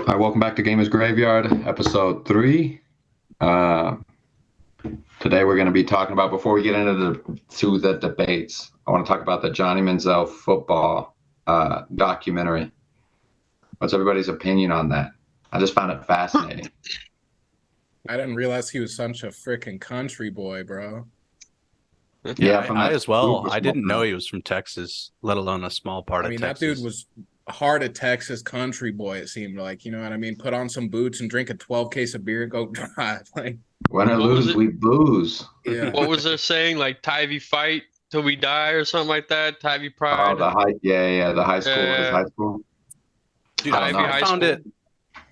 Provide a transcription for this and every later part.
Hi, welcome back to Gamers Graveyard, episode 3. Today we're going to be talking about, before we get into the debates, I want to talk about the Johnny Manziel football documentary. What's everybody's opinion on that? I just found it fascinating. I didn't realize he was such a freaking country boy, bro. Yeah, I as well. super I small didn't know town. he was from Texas, let alone a small part I of mean, that dude Texas. was hard a Texas country boy, it seemed like. You know what I mean? Put on some boots and drink a 12 case of beer and go drive. Like, When I What was lose, it? we booze. yeah. What was there saying? Like Tyvee fight till we die or something like that? Tyvee Oh, pride. the high school, his Yeah. high school. Dude, I don't know. I found it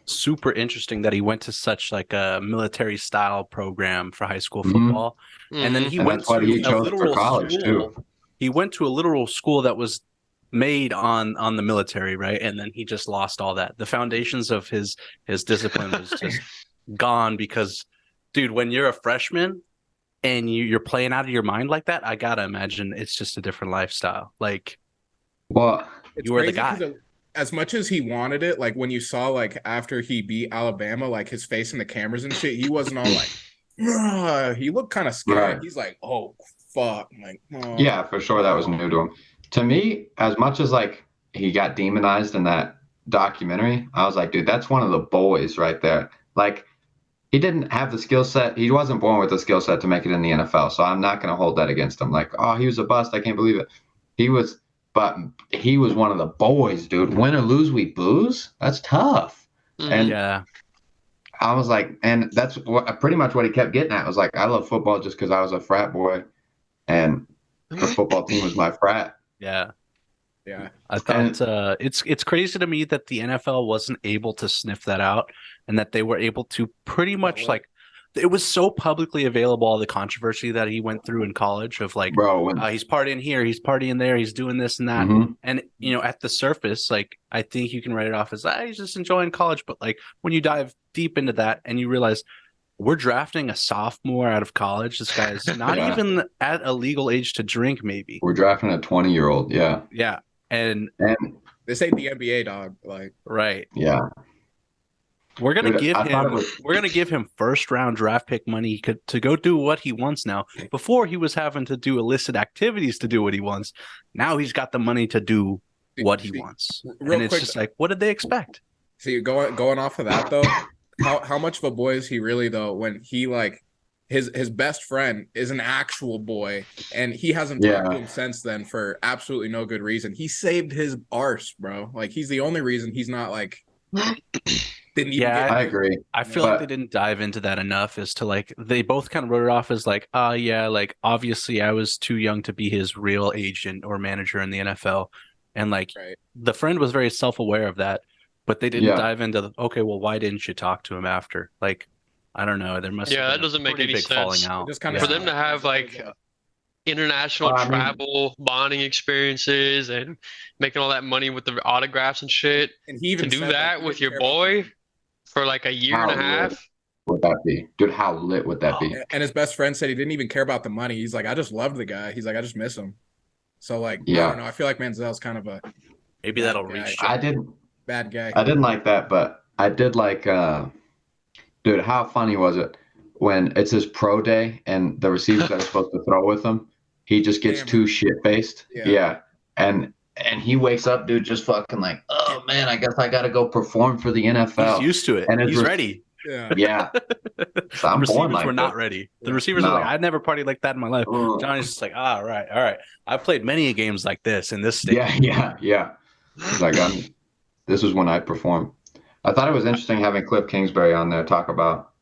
super interesting that he went to such like a military style program for high school Mhm. football. And then Mhm. he And went that's what to he a chose for literal college, school. too. He went to a literal school that was made on the military, right? And then he just lost all that. The foundations of his discipline was just gone because, dude, when you're a freshman and you're playing out of your mind like that, I gotta imagine it's just a different lifestyle. Like, Well, It's you were the crazy 'cause guy. as much as he wanted it, like when you saw like after he beat Alabama, like his face in the cameras and shit, he wasn't all like, "Ugh." He looked kind of scared. right. He's like, oh fuck. I'm like, oh, Yeah, for sure, that was new to him. To me, as much as like he got demonized in that documentary, I was like, dude, that's one of the boys right there. Like, he didn't have the skill set. He wasn't born with the skill set to make it in the NFL. So I'm not going to hold that against him. Like, oh, he was a bust. I can't believe it. He was, but he was one of the boys, dude. Win or lose, we booze. That's tough. Mhm. And Yeah. I was like, and that's pretty much what he kept getting at. Was like, I love football just because I was a frat boy, and the football team was my frat. Yeah. yeah. I thought it's crazy to me that the NFL wasn't able to sniff that out and that they were able to pretty much well- like it was so publicly available, all the controversy that he went through in college of like Bro, when, he's partying here, he's partying there, he's doing this and that. Mhm. And at the surface, like I think you can write it off as he's just enjoying college, but like when you dive deep into that and you realize we're drafting a sophomore out of college, this guy's not Yeah. even at a legal age to drink, maybe. we're drafting a 20-year-old. Yeah. Yeah. And And This ain't the NBA, dog. Like, right. yeah. We're gonna Dude, give I thought him. it was- We're gonna give him first round draft pick money to go do what he wants now. Before he was having to do illicit activities to do what he wants. Now he's got the money to do what he see, wants, real and it's quick- just like, what did they expect? see, going off of that though, how much of a boy is he really though? When he like his best friend is an actual boy, and he hasn't talked to Yeah. him since then for absolutely no good reason. He saved his arse, bro. Like he's the only rereason he's not like didn't even Yeah, get. I agree. I feel like But- they didn't dive into that enough as to like they both kind of wrote it off as like, yeah, like obviously I was too young to be his real agent or manager in the NFL, and like Right. the friend was very self aware of that, but they didn't Yeah. dive into okay, well, why didn't you talk to him after? Like, I don't know, there must Yeah, have that been a doesn't make pretty any big falling sense. out. Just kinda For them to have like international Well, I mean- travel, bonding experiences, and making all that money with the autographs and shit, and he even to do said that he with didn't your care about boy for like a year and a How half. would that be, dude? How lit would that be? and his best friend said he didn't even care about the money. He's like, I just loved the guy. He's like, I just miss him. So like, I Yeah. don't know. I feel like Manziel's kind of a Maybe Bad that'll guy. reach. I didn't. bad guy. I didn't like that, but I did like. Dude, how funny was it when it's his pro day and the receivers that are supposed to throw with him, he just gets Hammered. too shit faced. Yeah. Yeah, and he wakes up, dude, just fucking like, oh man, I guess I got to go perform for the NFL. He's used to it. And his He's re- ready. Yeah. Yeah, so The I'm born receivers like were not that. ready. The Yeah. receivers are No. like, I'd never partied like that in my life. Ugh. Johnny's just like, all right. I've played many games like this in this state. Yeah. He's like, this is when I perform. I thought it was interesting having Cliff Kingsbury on there talk about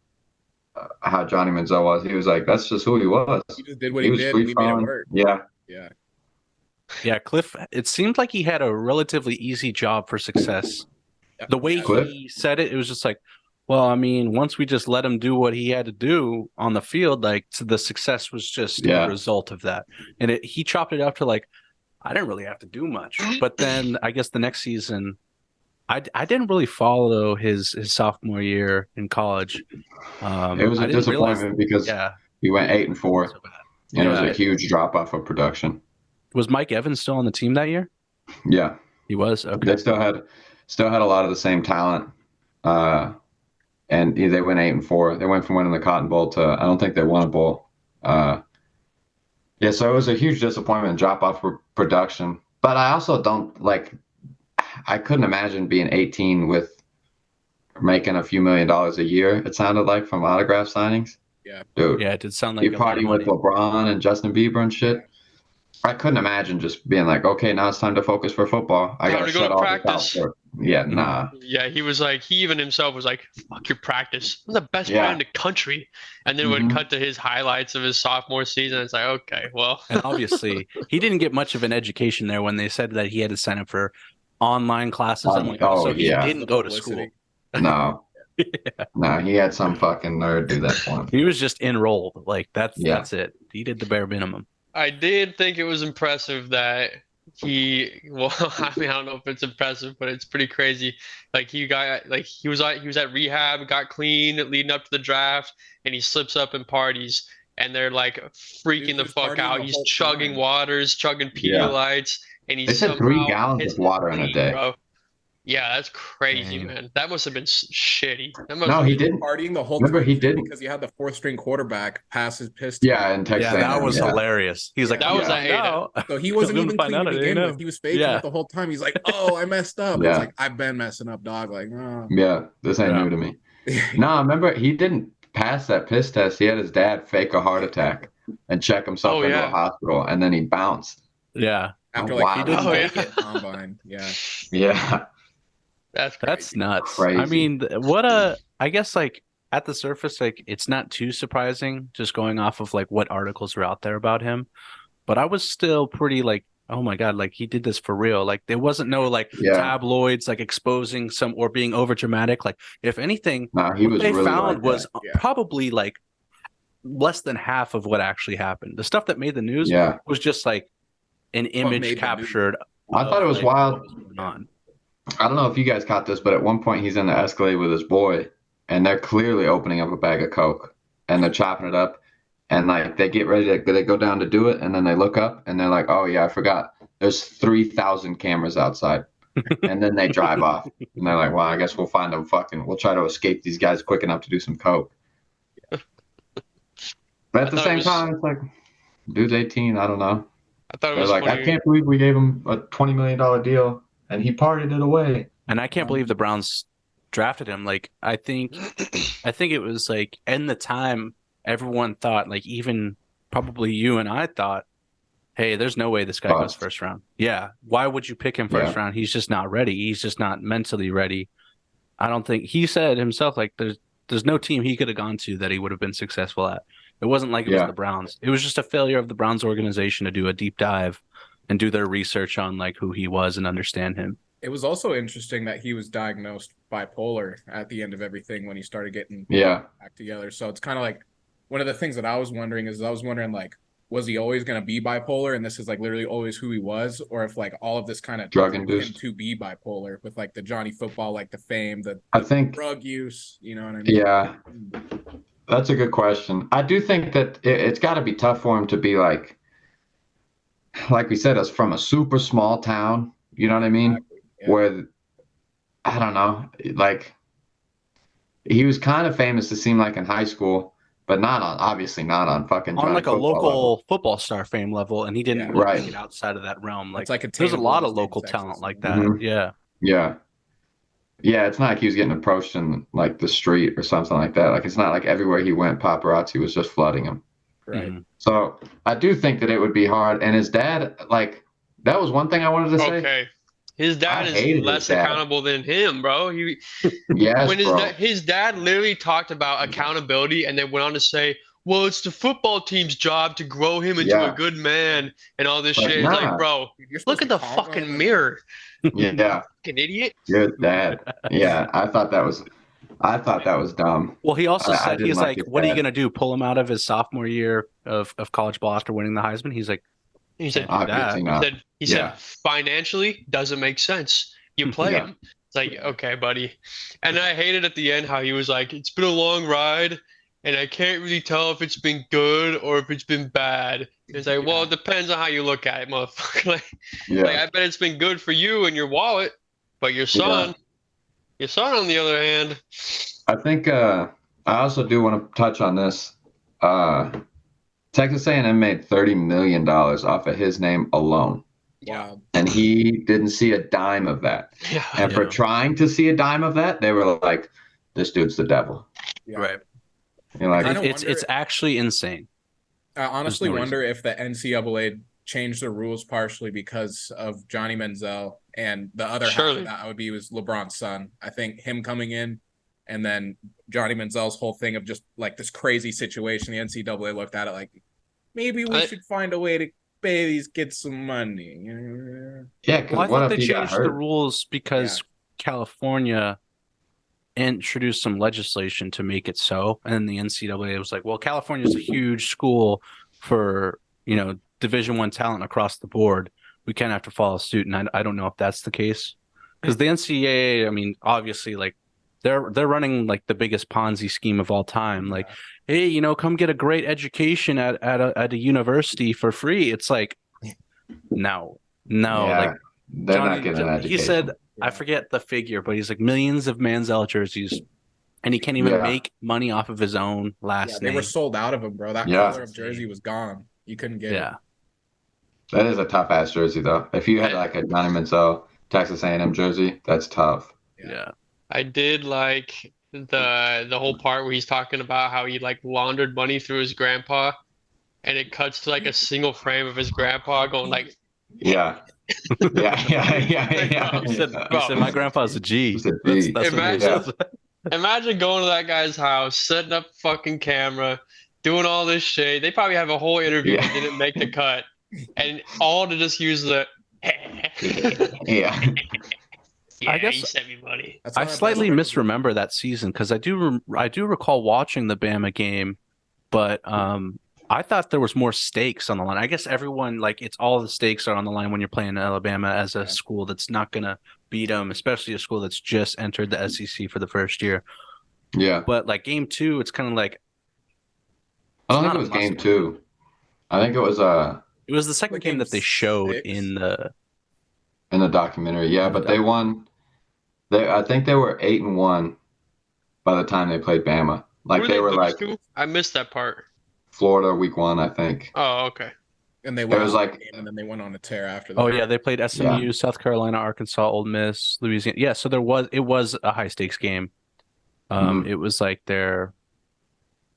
how Johnny Manziel was. He was like, that's just who he was. He just did what He he was did. free And he made it flowing. work. Yeah, Yeah. Yeah, Cliff, it seemed like he had a relatively easy job for success. The way Cliff? he said it, it was just like, well, I mean, once we just let him do what he had to do on the field, like so the success was just Yeah. a result of that. And he chopped it up to like, I didn't really have to do much. But then I guess the next season, I didn't really follow his sophomore year in college. it was I a didn't realize- disappointment because Yeah. he went 8-4, So bad. and it was Yeah. a huge drop off of production. Was Mike Evans still on the team that year? Yeah, He was. Okay. they still had a lot of the same talent. And they went 8-4. They went from winning the Cotton Bowl to I don't think they won a bowl. Yeah, so it was a huge disappointment, drop off production. But I also don't like. I couldn't imagine being 18 with making a few $1,000,000 a year. It sounded like from autograph signings. Yeah, dude. Yeah, it did sound like You're a lot of partying with money. LeBron and Justin Bieber and shit. Yeah. I couldn't imagine just being like, okay, now it's time to focus for football. I Time gotta to go shut to all this out. practice. Yeah, nah. Yeah, he was like, he even himself was like, fuck your practice. I'm the best Yeah. player in the country. And then would cut to his highlights of his sophomore season. It's like, okay, well. And obviously, he didn't get much of an education there when they said that he had to sign up for online classes. I'm like, so he didn't go to school. No. No, he had some fucking nerd do that for him. He was just enrolled. Like that's it. He did the bare minimum. I did think it was impressive that well, I mean, I don't know if it's impressive, but it's pretty crazy. Like he was at rehab, got clean leading up to the draft, and he slips up and parties, and they're like freaking the fuck out. He's chugging waters, chugging Pedialytes, and he's they said 3 gallons of water in a day. Bro. Yeah, that's crazy, man. That must have been shitty. He didn't partying the whole Remember, time. he didn't because he had the 4th-string quarterback pass his pistol. Yeah, and Texas. Yeah, that was hilarious. He was like, that was no. So he wasn't even clean to begin with. He was faking it the whole time. He's like, oh, I messed up. It's like, I've been messing up, dog. Like, oh. Yeah, this ain't new to me. No, remember, he didn't pass that piss test. He had his dad fake a heart attack and check himself into a hospital, and then he bounced. Yeah. After he didn't make it combine. Yeah. Yeah. That's nuts. Crazy. I mean, I guess like at the surface, like it's not too surprising just going off of like what articles are out there about him. But I was still pretty like, oh my God, like he did this for real. Like there wasn't no like tabloids like exposing some or being over dramatic. Like if anything, what they really found was probably like less than half of what actually happened. The stuff that made the news was just like an image captured. I thought it was wild. I don't know if you guys caught this, but at one point he's in the Escalade with his boy, and they're clearly opening up a bag of Coke, and they're chopping it up, and like they get ready to they go down to do it, and then they look up, and they're like, oh yeah, I forgot. There's 3,000 cameras outside, and then they drive off, and they're like, well, I guess we'll find them we'll try to escape these guys quick enough to do some Coke. But at the same time, it's like, dude's 18, I don't know. I thought it was like, I can't believe we gave him a $20 million deal. And he partied it away. And I can't believe the Browns drafted him. Like, I think it was like in the time everyone thought, like even probably you and I thought, hey, there's no way this guy goes first round. Yeah. Why would you pick him first round? He's just not ready. He's just not mentally ready. I don't think he said himself, like there's no team he could have gone to that he would have been successful at. It wasn't like it was the Browns. It was just a failure of the Browns organization to do a deep dive and do their research on like who he was and understand him. It was also interesting that he was diagnosed bipolar at the end of everything when he started getting back together. So it's kind of like one of the things that I was wondering like, was he always going to be bipolar? And this is like literally always who he was, or if like all of this kind of drug induced him to be bipolar with like the Johnny football, like the fame, I think drug use, you know what I mean? Yeah. That's a good question. I do think that it's got to be tough for him to be like we said, us from a super small town, you know what I mean? Exactly. Yeah. Where, I don't know, like he was kind of famous to seem like in high school, but obviously not on fucking on like a local level. football star fame level, and he didn't really make it outside of that realm. Like there's a lot of local talent like that. Mm-hmm. Yeah, it's not like he was getting approached in like the street or something like that. Like it's not like everywhere he went, paparazzi was just flooding him. Right. Mm-hmm. So I do think that it would be hard. And his dad, like, that was one thing I wanted to say. Okay. His dad is less accountable than him, bro. His dad literally talked about accountability and then went on to say, well, it's the football team's job to grow him into a good man and all this shit. It's like, bro, look at the fucking mirror. Yeah. Fucking idiot. Good dad. Yeah, I thought that was dumb. Well, he also said, he's like, what are you going to do? Pull him out of his sophomore year of college ball after winning the Heisman? He said, financially, doesn't make sense. You play him. It's like, okay, buddy. And I hated at the end how he was like, it's been a long ride, and I can't really tell if it's been good or if it's been bad. It's like, well, it depends on how you look at it, motherfucker. Like, I bet it's been good for you and your wallet, but your son, Son, on the other hand, I think I also do want to touch on this. Texas A&M made $30 million off of his name alone. Wow. And he didn't see a dime of that. Yeah. And for trying to see a dime of that, they were like, this dude's the devil. Yeah. Right. You're like, It's actually insane. I honestly no wonder if the NCAA changed the rules partially because of Johnny Manziel, and the other half of that would be was LeBron's son. I think him coming in, and then Johnny Manziel's whole thing of just like this crazy situation. The NCAA looked at it like, maybe we should find a way to pay these kids some money. yeah, because I what thought if they he got changed the hurt? rules because California introduced some legislation to make it so, and the NCAA was like, well, California's a huge school for, you know, Division I talent across the board. We can't have to follow suit, and I don't know if that's the case, because the NCAA, I mean, obviously, like they're running like the biggest Ponzi scheme of all time. Like, hey, you know, come get a great education at a university for free. It's like, no, like they're Johnny, not getting an education. he said, I forget the figure, but he's like millions of Manziel jerseys, and he can't even make money off of his own last name. They were sold out of him, bro. That color of jersey was gone. You couldn't get it. That is a tough ass jersey though. If you had like a Johnny Manziel Texas A&M jersey, that's tough. Yeah. I did like the whole part where he's talking about how he like laundered money through his grandpa, and it cuts to like a single frame of his grandpa going like, yeah. He said, my grandpa's a G. Imagine going to that guy's house, setting up fucking camera, doing all this shit. They probably have a whole interview that didn't make the cut, and all to just use the I guess you sent me money. I slightly misremember that season because I do recall watching the Bama game, but I thought there was more stakes on the line. I guess everyone, like, it's all the stakes are on the line when you're playing Alabama as a school that's not gonna beat them, especially a school that's just entered the SEC for the first year. Yeah, but like game 2, it's kind of like I don't think it was game 2. I think it was it was the second game that they showed in the documentary. Yeah, but they won. I think they were 8-1 by the time they played Bama. Like they were like, I missed that part. Florida week 1, I think. Oh, okay. And they lost the game, and then they went on a tear after that. Oh yeah, they played SMU, South Carolina, Arkansas, Ole Miss, Louisiana. Yeah, so it was a high stakes game. It was like their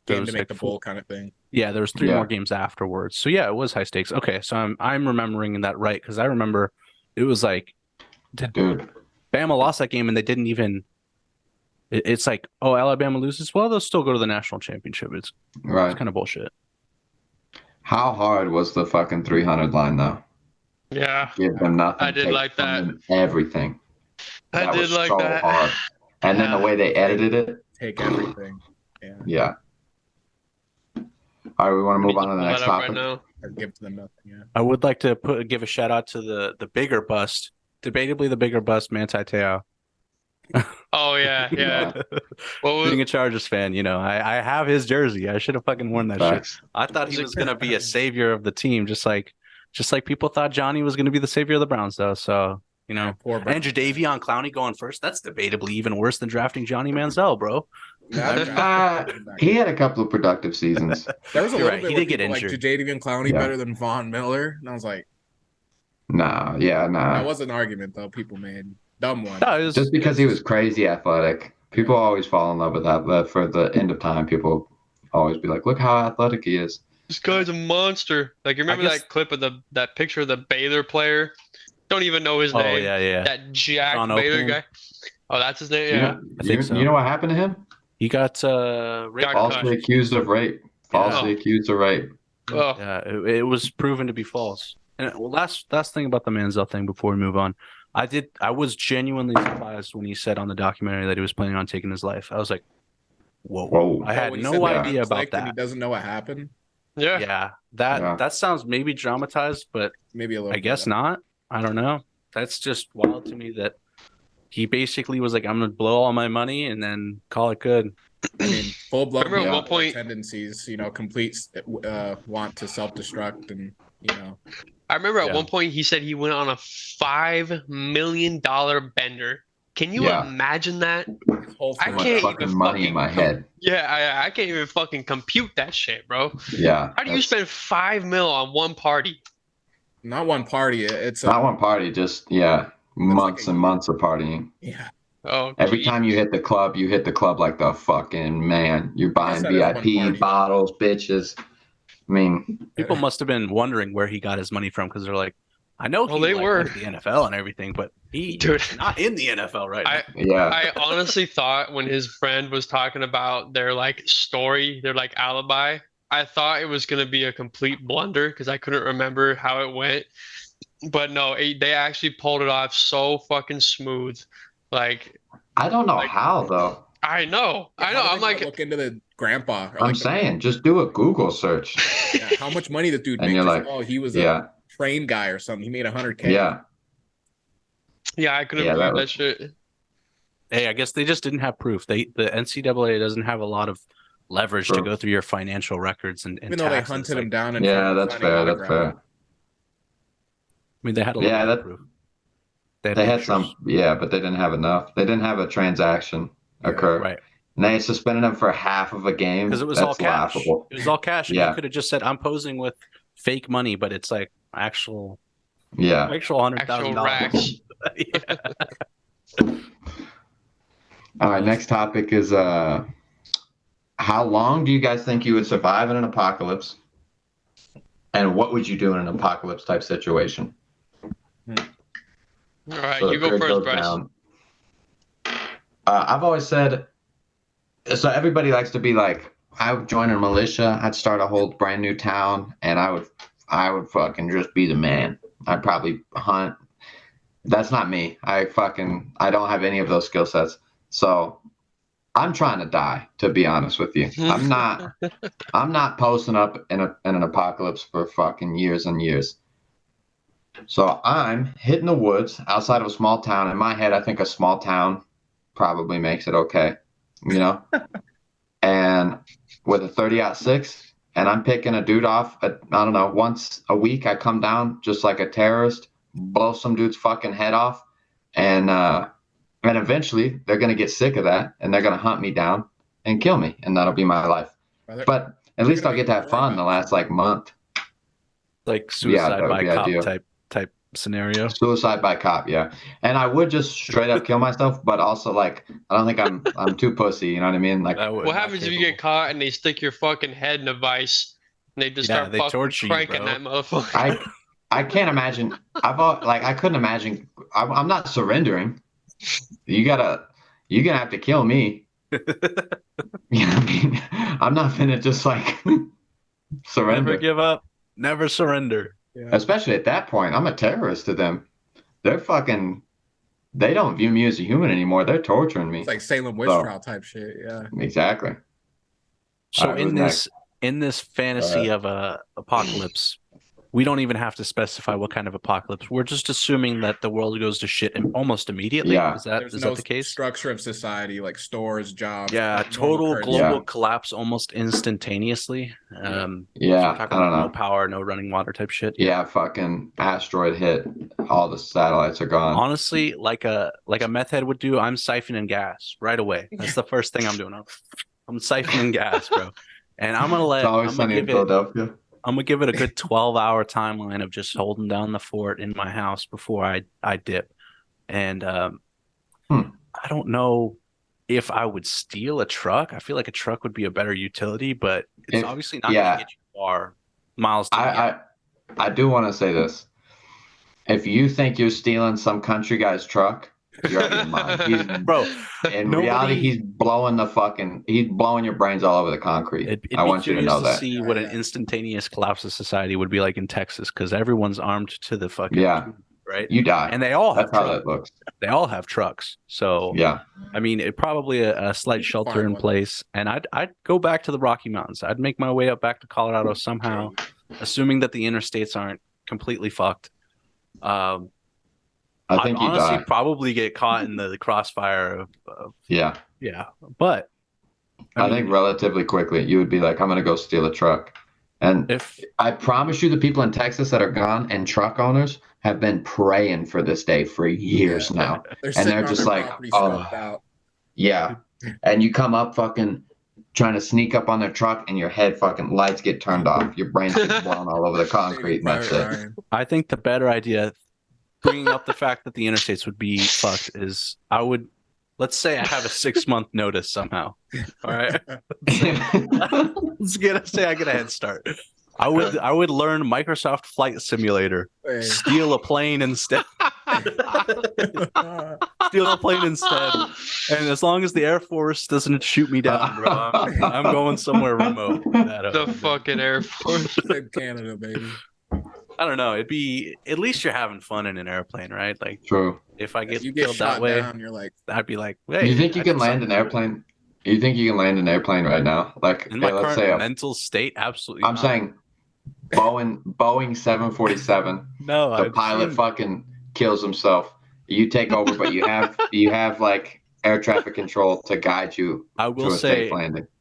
game to make the bowl kind of thing. Yeah, there was 3 more games afterwards. So yeah, it was high stakes. Okay, so I'm remembering that right because I remember it was like, dude, Bama lost that game and they didn't even. It's like, oh, Alabama loses. Well, they'll still go to the national championship. It's kind of bullshit. How hard was the fucking 300 line though? Yeah, give them nothing. I did like that. Everything. I did like so that. Hard. And then the way they edited it. Take everything. Yeah. All right, we want to move on to the next topic. Right now. Give to them nothing. Yeah. I would like to give a shout out to the bigger bust, debatably the bigger bust, Manti Te'o. Oh yeah. Being a Chargers fan, you know, I have his jersey. I should have fucking worn that shit. I thought he was gonna be a savior of the team, just like people thought Johnny was gonna be the savior of the Browns, though. So you know, and Jadeveon Clowney going first. That's debatably even worse than drafting Johnny Manziel, bro. He had a couple of productive seasons. There was a little bit. He did get injured. Like Jadeveon Clowney better than Von Miller, and I was like, nah. That was an argument though. People made. Dumb one. No, just because he was crazy athletic. People always fall in love with that. But for the end of time, people always be like, "Look how athletic he is." This guy's a monster. Like you remember that clip of that picture of the Baylor player? Don't even know his name. Oh yeah. That Jack Baylor guy. Oh, that's his name. Yeah, I think so. You know what happened to him? He got falsely accused of rape. Accused of rape. Oh. Yeah, it was proven to be false. And last thing about the Manziel thing before we move on. I was genuinely surprised when he said on the documentary that he was planning on taking his life. I was like, whoa. I had no idea about that. He doesn't know what happened. Yeah. That sounds maybe dramatized, but maybe a little. I guess not. I don't know. That's just wild to me that he basically was like, I'm going to blow all my money and then call it good. I mean, full-blown tendencies, you know, complete want to self-destruct and, you know. I remember at one point he said he went on a $5 million bender Can you imagine that? I can't fucking even money in my head. Yeah, I can't even fucking compute that shit, bro. Yeah. How do you spend $5 million on one party? Not one party. It's not one party. Just months and months of partying. Yeah. Oh. Every time you hit the club like the fucking man. You're buying VIP bottles, bitches. I mean, people must have been wondering where he got his money from because they're like, I know he went to the NFL and everything, but he's not in the NFL right now. I honestly thought when his friend was talking about their like story, their like alibi, I thought it was gonna be a complete blunder because I couldn't remember how it went. But no, they actually pulled it off so fucking smooth. Like, I don't know how though. I know. I'm like, look into the grandpa. I'm saying, just do a Google search. Yeah, how much money the dude and makes? You're like, he was a train guy or something. He made $100K. Yeah, I couldn't believe that shit. Hey, I guess they just didn't have proof. The NCAA doesn't have a lot of leverage to go through your financial records and even though they hunted him down. And that's fair. That's fair. I mean, they had a lot of proof. They had some, but they didn't have enough. They didn't have a transaction occur. Right. And they suspended him for half of a game. Because it was all cash. Laughable. It was all cash. And you could have just said, I'm posing with fake money, but it's like actual $100,000. All right, next topic is how long do you guys think you would survive in an apocalypse? And what would you do in an apocalypse type situation? All right, you go first, Bryce. I've always said, so everybody likes to be like, I would join a militia, I'd start a whole brand new town, and I would fucking just be the man. I'd probably hunt. That's not me. I don't have any of those skill sets. So I'm trying to die, to be honest with you. I'm not posting up in an apocalypse for fucking years and years. So I'm hitting the woods outside of a small town. In my head, I think a small town probably makes it okay, and with a 30-06, and I'm picking a dude off I don't know, once a week I come down just like a terrorist, blow some dude's fucking head off, and eventually they're going to get sick of that and they're going to hunt me down and kill me, and that'll be my life. But at least I'll get to have fun the last like month. Like suicide by cop type scenario. Suicide by cop, yeah. And I would just straight up kill myself, but also like I don't think I'm too pussy, you know what I mean? Like, what happens if you get caught and they stick your fucking head in a vice and they just start fucking cranking that motherfucker? I can't imagine. I couldn't imagine. I'm not surrendering. You're gonna have to kill me. You know what I mean? I'm not finna just like surrender. Never give up. Never surrender. Yeah. Especially at that point, I'm a terrorist to them. They don't view me as a human anymore. They're torturing me. It's like Salem witch trial type shit. Yeah. Exactly. So in this fantasy of a apocalypse, we don't even have to specify what kind of apocalypse. We're just assuming that the world goes to shit almost immediately. Yeah. Is that the case? Structure of society, like stores, jobs. Yeah, total global collapse almost instantaneously. I don't know. No power, no running water type shit. Yeah, fucking asteroid hit. All the satellites are gone. Honestly, like a meth head would do, I'm siphoning gas right away. That's the first thing I'm doing. I'm siphoning gas, bro. And I'm gonna It's always sunny in Philadelphia. I'm gonna give it a good 12-hour timeline of just holding down the fort in my house before I dip. And I don't know if I would steal a truck. I feel like a truck would be a better utility, but it's obviously not gonna get you far miles to I do want to say this. If you think you're stealing some country guy's truck, you're out of your mind. Bro, in reality, he's blowing your brains all over the concrete. I want you to know that. See what an instantaneous collapse of society would be like in Texas, because everyone's armed to the fucking right. You die, and they all have. That's how that looks. They all have trucks, so I mean, it probably a slight shelter in place, and I'd go back to the Rocky Mountains. I'd make my way up back to Colorado somehow, assuming that the interstates aren't completely fucked. I think I'd honestly probably get caught in the crossfire of but I think relatively quickly you would be like, I'm gonna go steal a truck, And I promise you, the people in Texas that are gone and truck owners have been praying for this day for years now. And they're just like, oh, yeah. And you come up fucking trying to sneak up on their truck and your head fucking lights get turned off. Your brains get blown all over the concrete and that's it. I think the better idea, bringing up the fact that the interstates would be fucked, is let's say I have a 6-month notice somehow. All right. Let's say I get a head start. I would learn Microsoft Flight Simulator. Steal a plane instead. Steal a plane instead. And as long as the Air Force doesn't shoot me down, bro, I'm going somewhere remote. The fucking Air Force. Canada, baby. I don't know. It'd be, at least you're having fun in an airplane, right? Like, true. If I get killed that way, down, you're like, I'd be like, hey. You think you can land an airplane? You think you can land an airplane right now? Like, in my current mental state, absolutely. I'm saying Boeing 747. No, the pilot fucking kills himself. You take over, but you have like air traffic control to guide you. I will say,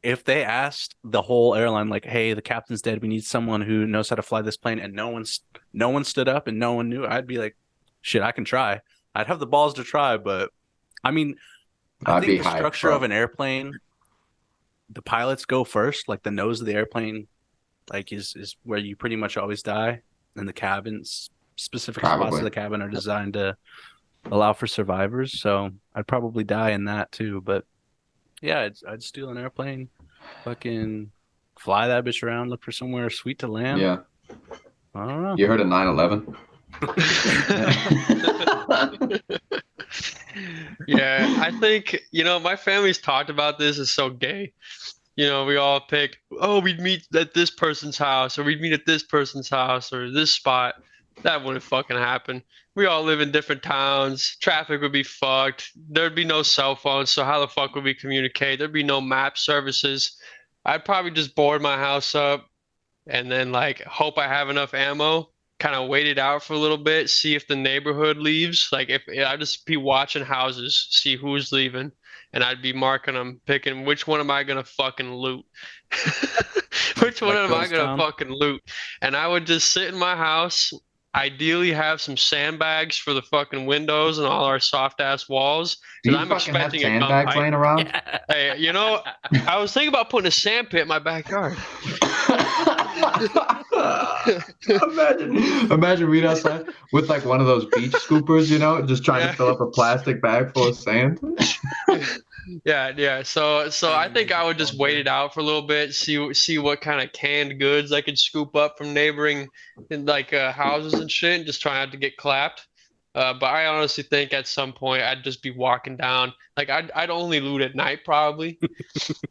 if they asked the whole airline, like, "Hey, the captain's dead. We need someone who knows how to fly this plane," and no one stood up and no one knew, I'd be like, "Shit, I can try." I'd have the balls to try, but I mean, I think the structure of an airplane, the pilots go first, like the nose of the airplane, like is where you pretty much always die, and the cabins, specific spots of the cabin are designed to allow for survivors. So I'd probably die in that too. But yeah, I'd steal an airplane, fucking fly that bitch around, look for somewhere sweet to land. Yeah. I don't know. You heard of 9/11? Yeah, I think, my family's talked about this. It's so gay. We all pick, we'd meet at this person's house, or we'd meet at this person's house, or this spot. That wouldn't fucking happen. We all live in different towns. Traffic would be fucked. There'd be no cell phones, so how the fuck would we communicate? There'd be no map services. I'd probably just board my house up and then hope I have enough ammo. Kind of wait it out for a little bit, see if the neighborhood leaves. Like, if I'd just be watching houses, see who's leaving, and I'd be marking them, picking which one am I gonna fucking loot. Which one am I gonna fucking loot? And I would just sit in my house, ideally have some sandbags for the fucking windows and all our soft ass walls. Because I'm expecting a sandbags laying around. Yeah. Hey, I was thinking about putting a sand pit in my backyard. Imagine reading outside with one of those beach scoopers, just trying to fill up a plastic bag full of sand. Yeah. So I think I would just wait it out for a little bit, see what kind of canned goods I could scoop up from neighboring houses and shit, and just try not to get clapped. But I honestly think at some point I'd just be walking down. I'd only loot at night probably,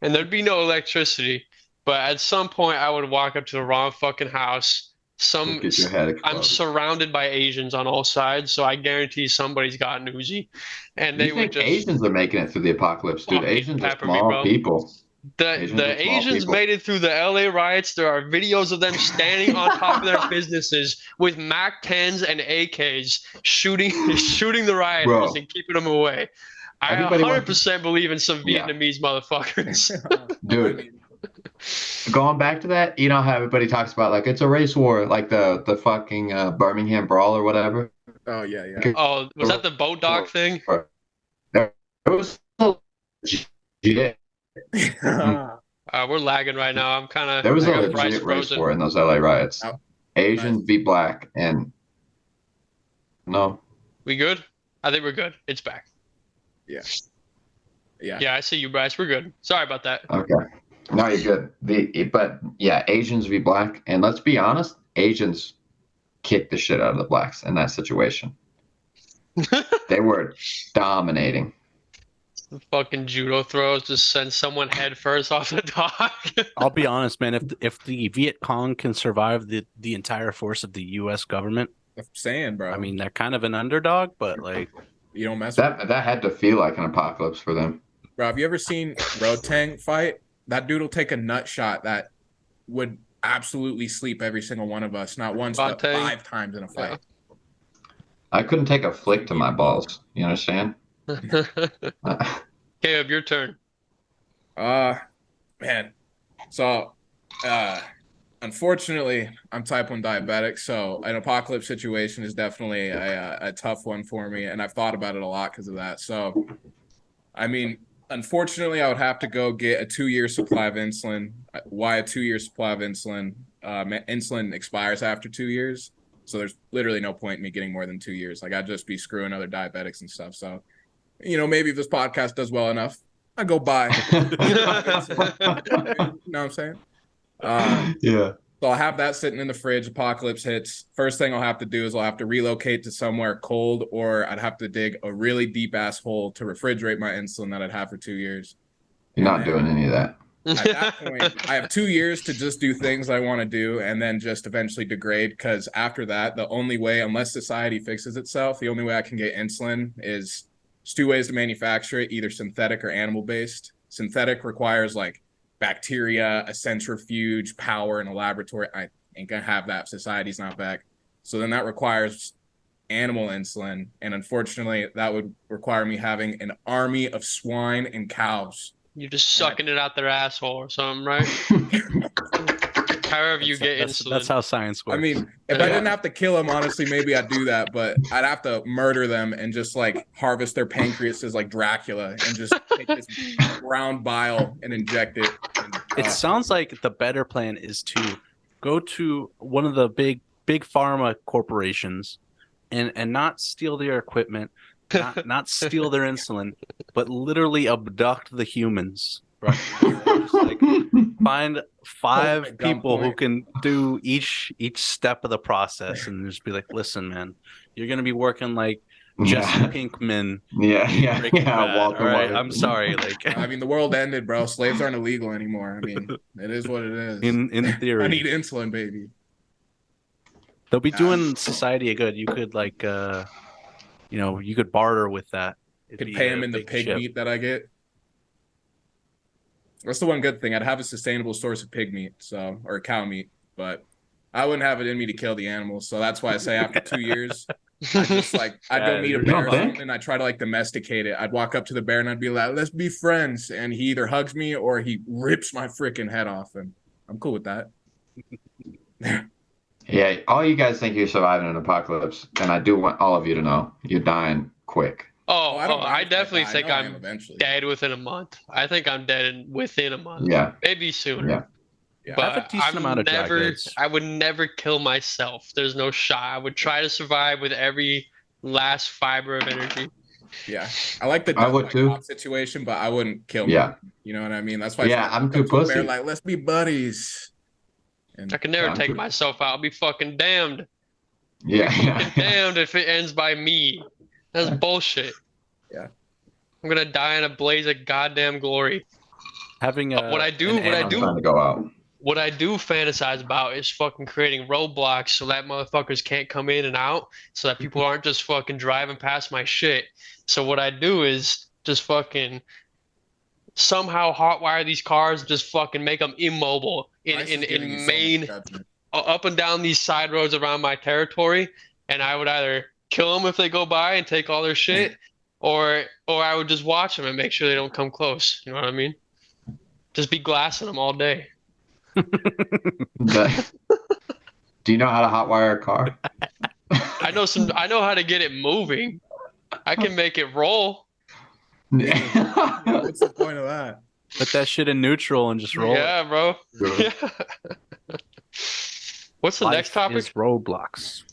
and there'd be no electricity. But at some point I would walk up to the wrong fucking house. I'm surrounded by Asians on all sides, so I guarantee somebody's got an Uzi, and they would just. Asians are making it through the apocalypse, dude. Asians are small people. The Asians made it through the LA riots. There are videos of them standing on top of their businesses with Mac 10s and AKs shooting the rioters and keeping them away. I 100% believe in some Vietnamese motherfuckers. Dude. Going back to that, how everybody talks about it's a race war, like the fucking Birmingham brawl or whatever. Oh yeah. Oh, was that the boat dock thing? It was legit. We're lagging right now. I'm kind of. There was a legit race war in those LA riots. Oh, Asians beat black, and no. We good? I think we're good. It's back. Yeah. Yeah, I see you, Bryce. We're good. Sorry about that. Okay. No, you're good. But yeah, Asians v black, and let's be honest, Asians kicked the shit out of the blacks in that situation. They were dominating. The fucking judo throws just send someone head first off the dock. I'll be honest, man. If the Viet Cong can survive the entire force of the U.S. government, I'm saying, bro. I mean, they're kind of an underdog, but you don't mess that. That had to feel like an apocalypse for them. Bro, have you ever seen Rotang fight? That dude will take a nut shot that would absolutely sleep every single one of us, not once, but 5 times in a fight. Yeah. I couldn't take a flick to my balls. You understand? Caleb, your turn. Man. So, Unfortunately, I'm type 1 diabetic, so an apocalypse situation is definitely a tough one for me, and I've thought about it a lot because of that. So, I mean, unfortunately, I would have to go get a 2-year supply of insulin. Why a 2-year supply of insulin? Insulin expires after 2 years, so there's literally no point in me getting more than 2 years. Like, I'd just be screwing other diabetics and stuff. So, maybe if this podcast does well enough, I go buy. You know what I'm saying? Yeah. So I'll have that sitting in the fridge. Apocalypse hits. First thing I'll have to do is I'll have to relocate to somewhere cold, or I'd have to dig a really deep ass hole to refrigerate my insulin that I'd have for 2 years. You're not doing any of that. At that point, I have 2 years to just do things I want to do and then just eventually degrade. Because after that, the only way, unless society fixes itself, the only way I can get insulin is there's 2 ways to manufacture it, either synthetic or animal based. Synthetic requires like bacteria, a centrifuge, power in a laboratory. I ain't gonna have that. Society's not back. So then that requires animal insulin. And unfortunately, that would require me having an army of swine and cows. You're just sucking it out their asshole or something, right? However you get insulin. That's how science works. I mean, if I didn't have to kill them, honestly, maybe I'd do that, but I'd have to murder them and just like harvest their pancreases like Dracula and just take this brown bile and inject it. It sounds like the better plan is to go to one of the big pharma corporations and not steal their equipment, not steal their insulin, but literally abduct the humans. Right? Just like find 5 people who can do each step of the process, and just be like, "Listen, man, you're gonna be working like Jesse Pinkman." Yeah. Walter White. I'm sorry. Like, I mean, the world ended, bro. Slaves aren't illegal anymore. I mean, it is what it is. In theory, I need insulin, baby. They'll be doing society a good. You could like, you could barter with that. Could pay them in the pig meat that I get. That's the one good thing. I'd have a sustainable source of pig meat, or cow meat, but I wouldn't have it in me to kill the animals. So that's why I say after 2 years, I'd go meet a bear or something, and I try to like domesticate it. I'd walk up to the bear and I'd be like, "Let's be friends," and he either hugs me or he rips my freaking head off, and I'm cool with that. Yeah, all you guys think you're surviving an apocalypse, and I do want all of you to know you're dying quick. I definitely think I'm dead within a month. I think I'm dead within a month. Yeah. Maybe sooner. Yeah. But I would never kill myself. There's no shot. I would try to survive with every last fiber of energy. Yeah. I like the I would too. Situation, but I wouldn't kill me. Yeah. You know what I mean? That's why I'm too pussy. Bear, like, let's be buddies. And I can never take myself out. I'll be fucking damned. Yeah. Damned if it ends by me. That's bullshit. Yeah. I'm gonna die in a blaze of goddamn glory. Having what I do trying to go out. What I do fantasize about is fucking creating roadblocks so that motherfuckers can't come in and out, so that people aren't just fucking driving past my shit. So what I do is just fucking somehow hotwire these cars, just fucking make them immobile in main up and down these side roads around my territory, and I would either kill them if they go by and take all their shit, or I would just watch them and make sure they don't come close. You know what I mean? Just be glassing them all day. Do you know how to hotwire a car? I know how to get it moving. I can make it roll. What's the point of that? Put that shit in neutral and just roll. Yeah, bro. Yeah. What's the next topic? Is roadblocks.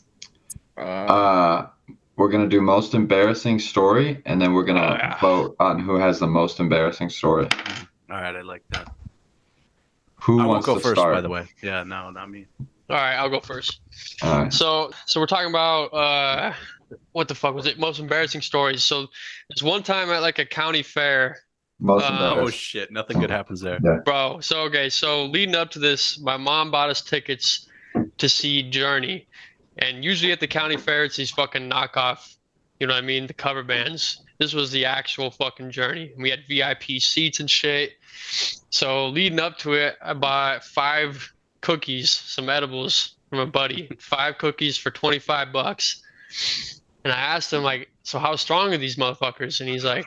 We're gonna do most embarrassing story, and then we're gonna vote on who has the most embarrassing story. All right, I like that. Who I wants won't go to first, start? by the way. Yeah, no, not me. All right, I'll go first. All right. So we're talking about what the fuck was it? Most embarrassing stories. So there's one time at like a county fair. Most Oh embarrassing. shit, nothing good happens there. Yeah. Bro, so leading up to this, my mom bought us tickets to see Journey. And usually at the county fair, it's these fucking knockoff, you know what I mean, the cover bands. This was the actual fucking Journey. We had VIP seats and shit. So leading up to it, I bought 5 cookies, some edibles from a buddy. 5 cookies for $25. And I asked him, like, so how strong are these motherfuckers? And he's like,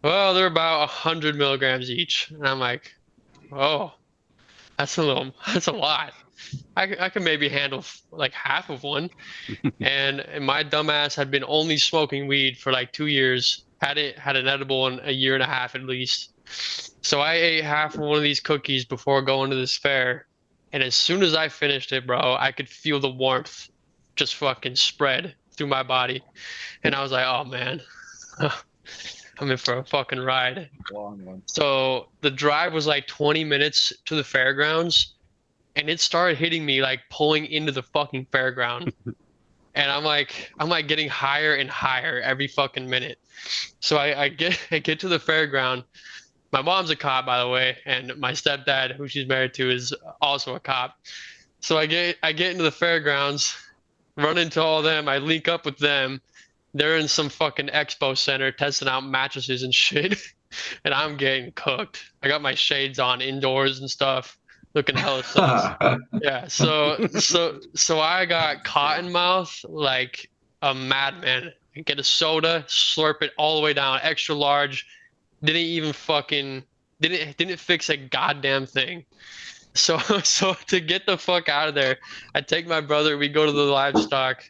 well, they're about 100 milligrams each. And I'm like, oh, That's a lot. I can maybe handle like half of one. And my dumbass had been only smoking weed for like 2 years. Had an edible in a year and a half at least. So I ate half of one of these cookies before going to this fair. And as soon as I finished it, bro, I could feel the warmth just fucking spread through my body. And I was like, oh man, I'm in for a fucking ride. Long one. So the drive was like 20 minutes to the fairgrounds, and it started hitting me like pulling into the fucking fairground. And I'm like getting higher and higher every fucking minute. So I get to the fairground. My mom's a cop, by the way, and my stepdad, who she's married to, is also a cop. So I get into the fairgrounds, run into all them. I link up with them. They're in some fucking expo center testing out mattresses and shit, and I'm getting cooked. I got my shades on indoors and stuff, looking hella sus. Yeah, so I got cotton mouth like a madman. Get a soda, slurp it all the way down, extra large. Didn't fix a goddamn thing. So to get the fuck out of there, I take my brother, we go to the livestock,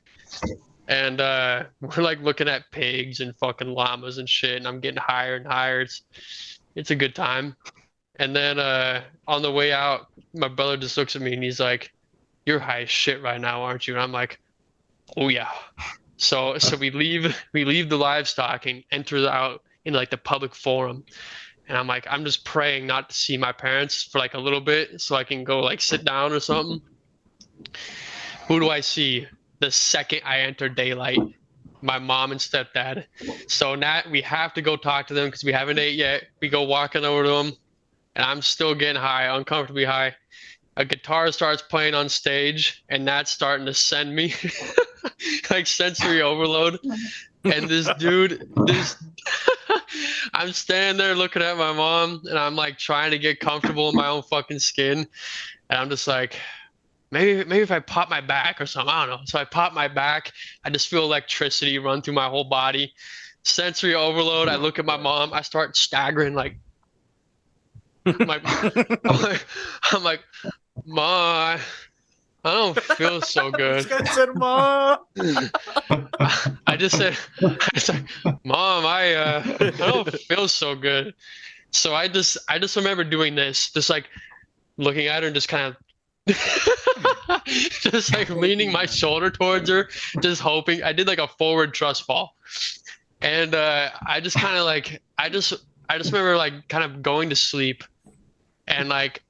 and we're like looking at pigs and fucking llamas and shit, and I'm getting higher and higher. It's a good time. And then on the way out, my brother just looks at me and he's like, "You're high as shit right now, aren't you?" And I'm like, "Oh yeah." So we leave the livestock and enter out in like the public forum. And I'm like, I'm just praying not to see my parents for like a little bit so I can go like sit down or something. Who do I see the second I enter daylight? My mom and stepdad. So now we have to go talk to them because we haven't ate yet. We go walking over to them, and I'm still getting high, uncomfortably high. A guitar starts playing on stage, and that's starting to send me like sensory overload. And this dude, I'm standing there looking at my mom, and I'm like trying to get comfortable in my own fucking skin. And I'm just like, maybe if I pop my back or something, I don't know. So I pop my back, I just feel electricity run through my whole body. Sensory overload. I look at my mom, I start staggering like, I'm like, Ma, I don't feel so good. This guy said, "Ma." I just said, Mom, I don't feel so good. So I just remember doing this, just like looking at her and just kind of just like leaning my shoulder towards her, just hoping. I did like a forward trust fall. And I just kind of like, I just remember like kind of going to sleep, and like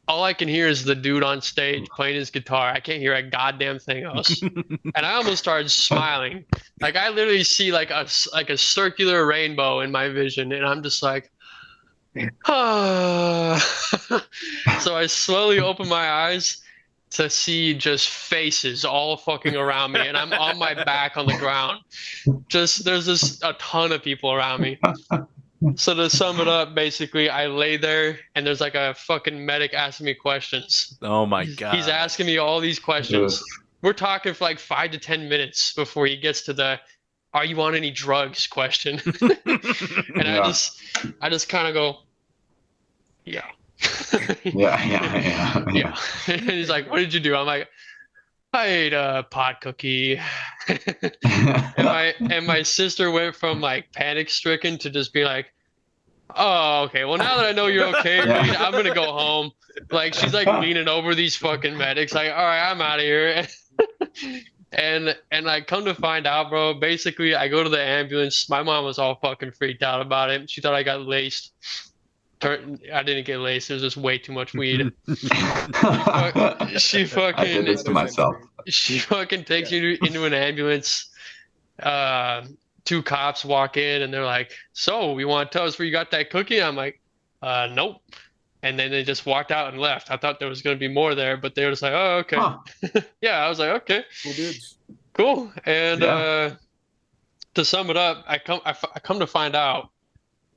all I can hear is the dude on stage playing his guitar. I can't hear a goddamn thing else. And I almost started smiling. Like I literally see like a circular rainbow in my vision, and I'm just like, ah. So I slowly open my eyes to see just faces all fucking around me, and I'm on my back on the ground. There's just a ton of people around me. So to sum it up, basically, I lay there, and there's like a fucking medic asking me questions. Oh my God. He's asking me all these questions. We're talking for like 5 to 10 minutes before he gets to the "Are you on any drugs?" question. And I just kind of go, yeah. Yeah. And he's like, "What did you do?" I'm like, "I ate a pot cookie." and my sister went from like panic stricken to just be like, "Oh, okay. Well, now that I know you're okay, Reed, I'm gonna go home." Like she's like leaning over these fucking medics, like, "All right, I'm out of here." And I come to find out, bro. Basically, I go to the ambulance. My mom was all fucking freaked out about it. She thought I got laced. I didn't get laced. It was just way too much weed. She fucking. I did this to myself. She fucking takes you into an ambulance. 2 cops walk in, and they're like, "So, you want to tell us where you got that cookie?" I'm like, "Nope." And then they just walked out and left. I thought there was going to be more there, but they were just like, "Oh, okay." Huh. Yeah, I was like, "Okay, Cool dudes." Cool. And to sum it up, I come to find out,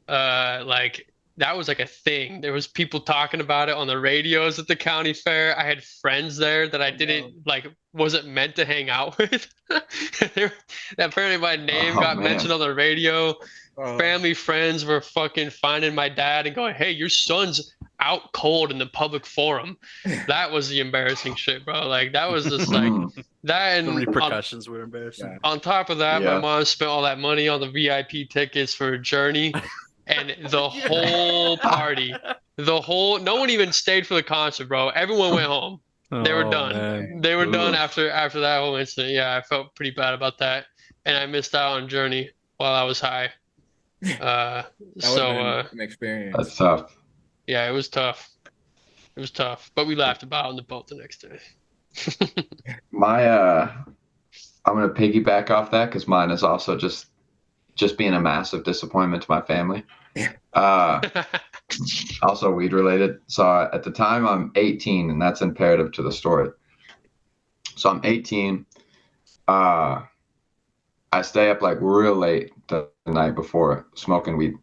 like that was like a thing. There was people talking about it on the radios at the county fair. I had friends there that I wasn't meant to hang out with. Apparently my name got mentioned on the radio. Family friends were fucking finding my dad and going, "Hey, your son's out cold in the public forum. That was the embarrassing shit, bro. Like that was just like that, The and repercussions were embarrassing. on top of that, my Yeah. mom spent all that money on the VIP tickets for Journey, and the whole party, no one even stayed for the concert, bro. Everyone went home. They were Oh, done. man. They were done Ugh. after that whole incident. Yeah, I felt pretty bad about that, and I missed out on Journey while I was high. That would have been an experience. That's tough. Yeah, it was tough. It was tough, but we laughed about it on the boat the next day. I'm gonna piggyback off that because mine is also just being a massive disappointment to my family. Also weed related. So at the time I'm 18, and that's imperative to the story. So I'm 18. I stay up like real late the night before smoking weed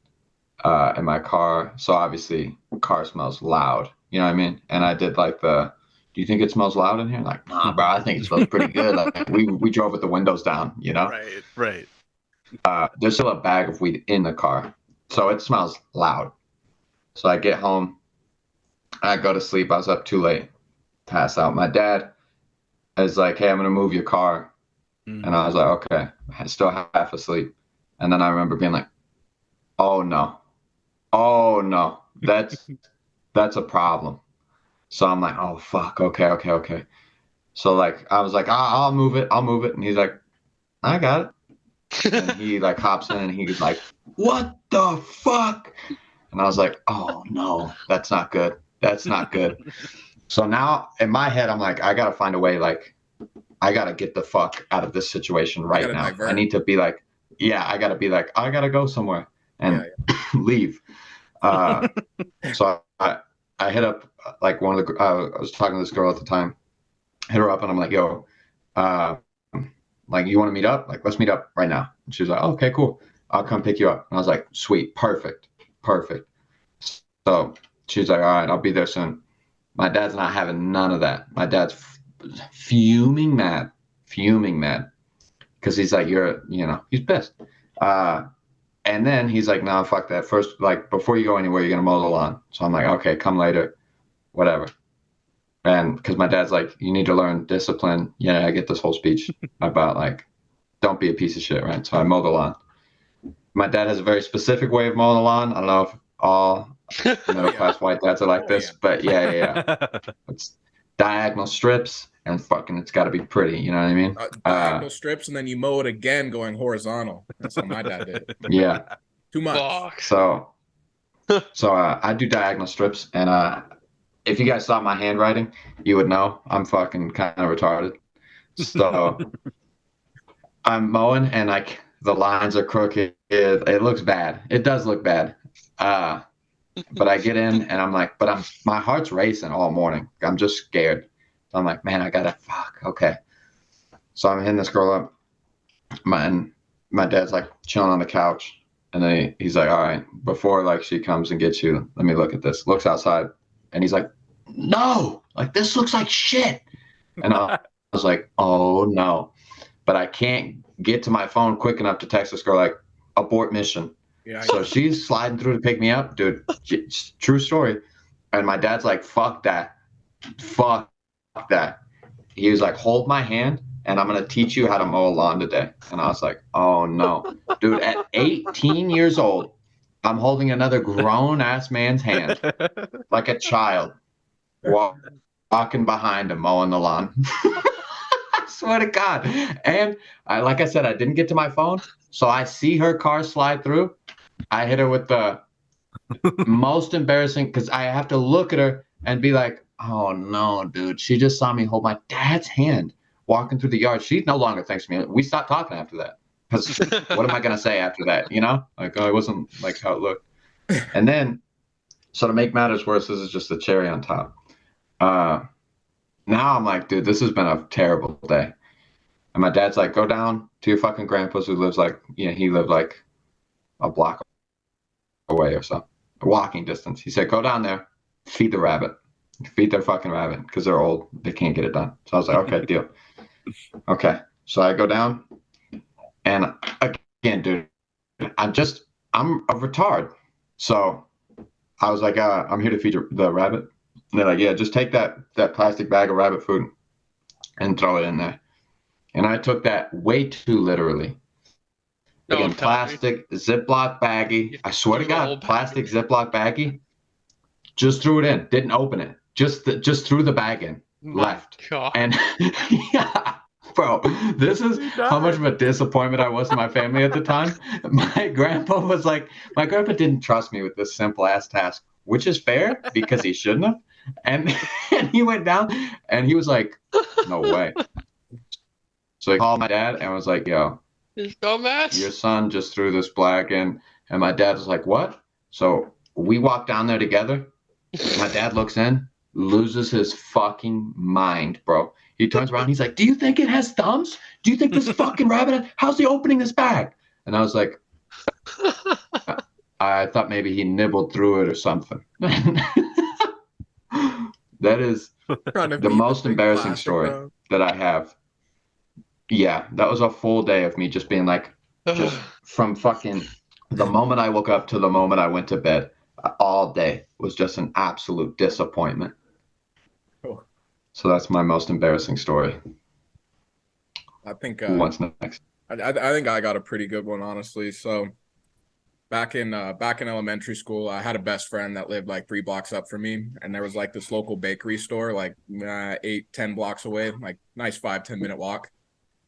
in my car. So obviously car smells loud. You know what I mean? And I did like do you think it smells loud in here? Like, nah, bro, I think it smells pretty good. Like we drove with the windows down, you know? Right. There's still a bag of weed in the car. So it smells loud. So I get home, I go to sleep. I was up too late, pass out. My dad is like, hey, I'm going to move your car. And I was like, okay, I still half asleep. And then I remember being like, oh no, that's a problem. So I'm like, oh fuck, okay. So like, I was like, I'll move it. And he's like, I got it. And he like hops in and he's like, what the fuck? And I was like, oh no, that's not good. So now in my head, I'm like, I got to find a way, like, I got to get the fuck out of this situation right now. Divert. I need to be like, I got to go somewhere and leave. So I hit up like one of the, I was talking to this girl at the time, hit her up and I'm like, yo, like, you want to meet up? Like, let's meet up right now. And she was like, oh, okay, cool. I'll come pick you up. And I was like, sweet, perfect. So she's like, all right, I'll be there soon. My dad's not having none of that. My dad's fuming mad. Because he's like, he's pissed. And then he's like, no, fuck that. First, like, before you go anywhere, you're going to mow the lawn. So I'm like, okay, come later, whatever. And because my dad's like, you need to learn discipline. Yeah, I get this whole speech about like, don't be a piece of shit, right? So I mow the lawn. My dad has a very specific way of mowing the lawn. I don't know if all middle class white dads are like this, but yeah. It's diagonal strips and fucking, it's got to be pretty. You know what I mean? Diagonal strips, and then you mow it again going horizontal. That's what my dad did. Yeah. Too much. So I do diagonal strips, and if you guys saw my handwriting, you would know I'm fucking kind of retarded. So I'm mowing, and like the lines are crooked. It looks bad. It does look bad. But I get in, and I'm like, my heart's racing all morning. I'm just scared. So I'm like, man, okay. So I'm hitting this girl up. My dad's like chilling on the couch, and then he's like, all right, before like she comes and gets you, let me look at this. Looks outside, and he's like, no, like this looks like shit. And I was like, oh no. But I can't get to my phone quick enough to text this girl like, abort mission. Yeah, so she's sliding through to pick me up, dude. True story. And my dad's like, fuck that. He was like, hold my hand, and I'm going to teach you how to mow a lawn today. And I was like, oh no. Dude, at 18 years old, I'm holding another grown-ass man's hand like a child, walking behind him, mowing the lawn. I swear to God. And like I said, I didn't get to my phone, so I see her car slide through. I hit her with the most embarrassing, because I have to look at her and be like, oh no, dude, she just saw me hold my dad's hand walking through the yard. She no longer thinks me. We stopped talking after that, because what am I going to say after that? You know, like, oh, it wasn't like how it looked. And then, so to make matters worse, this is just the cherry on top. Now I'm like, dude, this has been a terrible day. And my dad's like, go down to your fucking grandpa's, who lives like, he lived like a block away or so, a walking distance. He said, go down there, feed the rabbit. Feed their fucking rabbit, because they're old. They can't get it done. So I was like, okay, deal. Okay. So I go down, and again, dude, I'm a retard. So I was like, I'm here to feed the rabbit. And they're like, yeah, just take that plastic bag of rabbit food and throw it in there. And I took that way too literally. No, Again, plastic Ziploc baggie. I swear to God, plastic Ziploc baggie. Just threw it in. Didn't open it. Just threw the bag in. Left. God. And yeah, bro, this is how much of a disappointment I was in my family at the time. My grandpa didn't trust me with this simple ass task, which is fair because he shouldn't have. And he went down and he was like, no way. So he called my dad and was like, yo, this dumbass, your son just threw this bag in. And my dad was like, what? So we walked down there together. My dad looks in, loses his fucking mind, bro. He turns around. He's like, do you think it has thumbs? Do you think this fucking rabbit, how's he opening this bag? And I was like, I thought maybe he nibbled through it or something. That is the most embarrassing story that I have. Yeah, that was a full day of me just being like, just from fucking the moment I woke up to the moment I went to bed, all day was just an absolute disappointment. Cool. So that's my most embarrassing story. I think what's next? I think I got a pretty good one, honestly. So back in elementary school, I had a best friend that lived like 3 blocks up from me, and there was like this local bakery store like 8-10 blocks away, like nice 5-10 minute walk.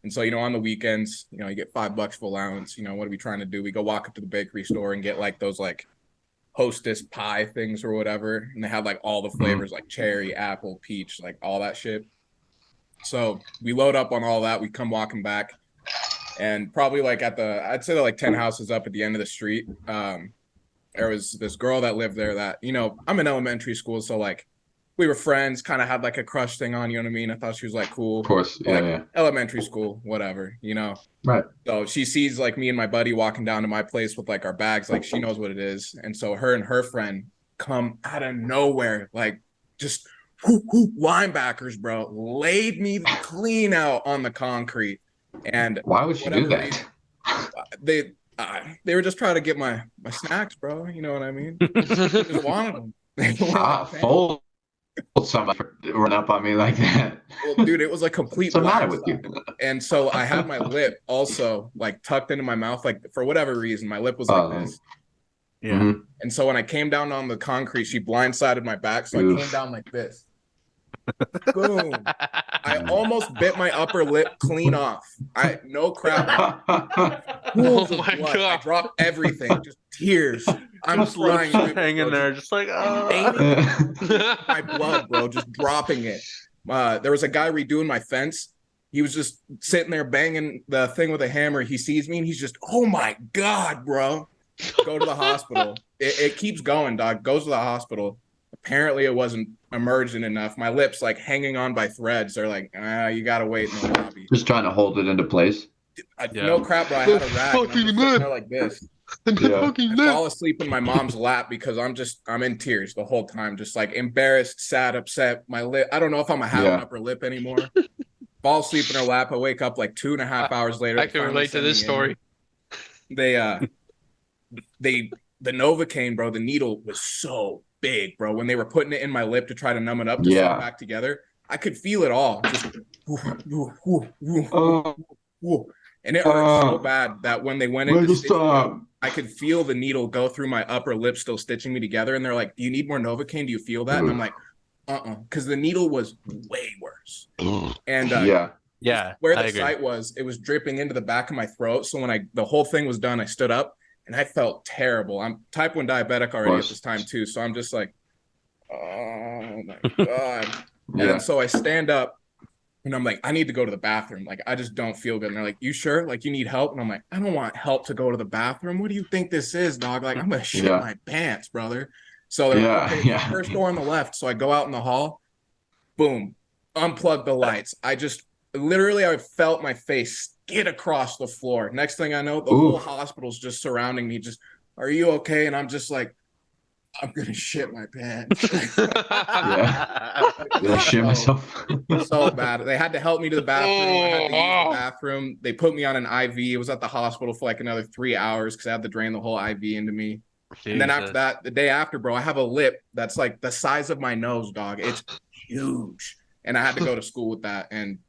And so, on the weekends, you get $5 for allowance. What are we trying to do? We go walk up to the bakery store and get like those like Hostess pie things or whatever, and they had like all the flavors, like cherry, apple, peach, like all that shit. So we load up on all that. We come walking back, and probably like I'd say like 10 houses up at the end of the street, there was this girl that lived there that, I'm in elementary school, so like we were friends, kind of had like a crush thing on, you know what I mean? I thought she was like cool. Of course, yeah, like, yeah. Elementary school, whatever, Right. So she sees like me and my buddy walking down to my place with like our bags, like she knows what it is. And so her and her friend come out of nowhere, like just linebackers, bro, laid me clean out on the concrete. And why would she do that? They were just trying to get my snacks, bro. You know what I mean? Just wanted them. Full somebody run up on me like that. Well, dude, it was a complete. What's the matter with you? And so I had my lip also like tucked into my mouth, like for whatever reason, my lip was like this. Yeah. Mm-hmm. And so when I came down on the concrete, she blindsided my back, so I came down like this. Boom! I almost bit my upper lip clean off. No crap. Oh my God! I dropped everything, just tears. I'm just crying, hanging there, just like my blood, bro, just dropping it. There was a guy redoing my fence. He was just sitting there banging the thing with a hammer. He sees me and he's just, oh my God, bro. Go to the hospital. It keeps going, dog. Goes to the hospital. Apparently it wasn't emergent enough. My lips like hanging on by threads. They're like, you gotta wait in the lobby. Just trying to hold it into place. No crap, bro. I had a rag. And I'm just sitting there like this. Yeah. I fall asleep in my mom's lap because I'm in tears the whole time, just like embarrassed, sad, upset. My lip, I don't know if I'm gonna have an upper lip anymore. Fall asleep in her lap. I wake up like 2.5 hours later. I can relate to this story. The Novocaine, bro, the needle was so big, bro. When they were putting it in my lip to try to numb it up to sew it back together, I could feel it all. Just and it hurt so bad that when they went in to stitch me up, I could feel the needle go through my upper lip, still stitching me together. And they're like, do you need more Novocaine? Do you feel that? And I'm like, because the needle was way worse. And where the site was, it was dripping into the back of my throat. So when the whole thing was done, I stood up and I felt terrible. I'm type 1 diabetic already at this time too. So I'm just like, oh my God. And so I stand up and I'm like, I need to go to the bathroom. Like, I just don't feel good. And they're like, you sure? Like, you need help? And I'm like, I don't want help to go to the bathroom. What do you think this is, dog? Like, I'm going to shit my pants, brother. So they're like, okay, first door on the left. So I go out in the hall, boom, unplug the lights. I felt my face skid across the floor. Next thing I know, the whole hospital's just surrounding me. Just, are you okay? And I'm just like, I'm gonna shit my pants. Did I shit myself? So bad. They had to help me to the bathroom. I had to use the bathroom. They put me on an IV. It was at the hospital for like another 3 hours because I had to drain the whole IV into me. And then after that, the day after, bro, I have a lip that's like the size of my nose, dog. It's huge. And I had to go to school with that. And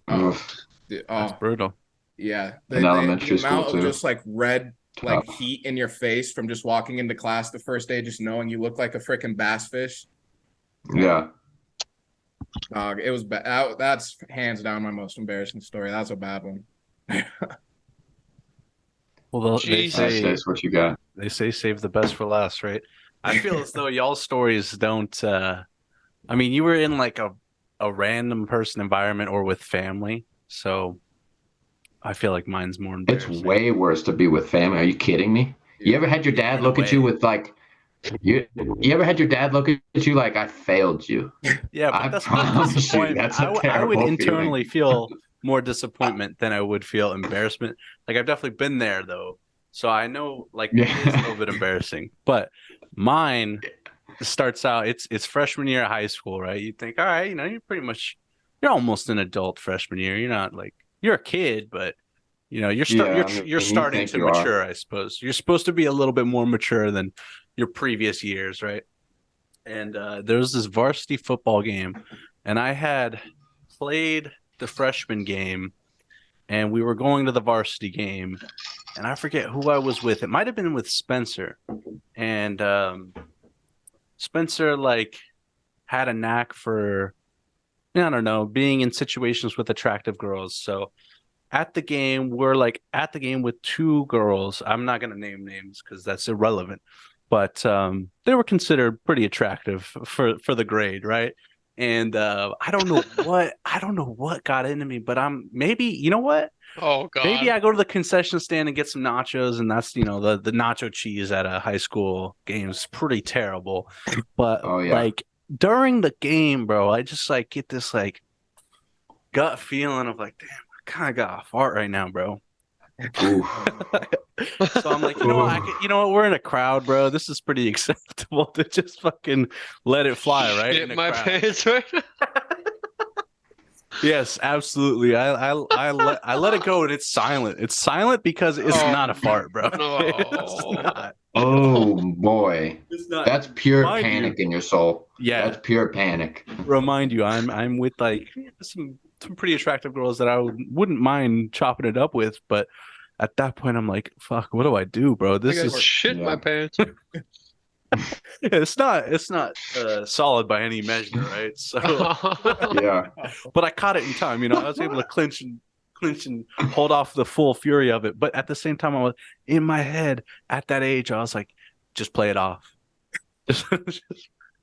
that's brutal. Yeah. In elementary the amount school of too. just like red, like heat in your face from just walking into class the first day, just knowing you look like a freaking bass fish. Yeah. Dog, it was bad. That's hands down my most embarrassing story. That's a bad one. Well, they say that's what you got. They say save the best for last, right? I feel as though y'all's stories don't. I mean, you were in like a random person environment or with family, so I feel like mine's more embarrassing. It's way worse to be with family. Are you kidding me? You ever had your dad look at you with like, you ever had your dad look at you like I failed you? Yeah, but that's not disappointment. I would internally feel more disappointment than I would feel embarrassment. Like I've definitely been there though, so I know like it's a little bit embarrassing. But mine starts out. It's freshman year of high school, right? You think, all right, you're almost an adult freshman year. You're not like you're a kid, but you're starting to mature. I suppose you're supposed to be a little bit more mature than your previous years, right? And there was this varsity football game, and I had played the freshman game, and we were going to the varsity game, and I forget who I was with. It might have been with Spencer, and Spencer like had a knack for, I don't know, being in situations with attractive girls. So at the game, we're like at the game with two girls. I'm not going to name names because that's irrelevant, but they were considered pretty attractive for the grade, right? And I don't know what got into me, but maybe, you know what? Oh God. Maybe I go to the concession stand and get some nachos, and that's the nacho cheese at a high school game is pretty terrible. But like during the game, bro, I just like get this like gut feeling of like, damn, I kind of got a fart right now, bro. So I'm like, you know what? We're in a crowd, bro. This is pretty acceptable to just fucking let it fly, right? Shit my pants right now. Yes, absolutely. I let it go, and it's silent. It's silent because it's not a fart, bro. No. It's not. Oh boy, it's not. That's pure panic in your soul. Yeah, that's pure panic. Remind you, I'm with like some pretty attractive girls that I wouldn't mind chopping it up with, but at that point, I'm like, fuck, what do I do, bro? This is shit my pants. It's not solid by any measure, right? So yeah, but I caught it in time. I was able to clinch and hold off the full fury of it. But at the same time, I was in my head at that age. I was like, just play it off.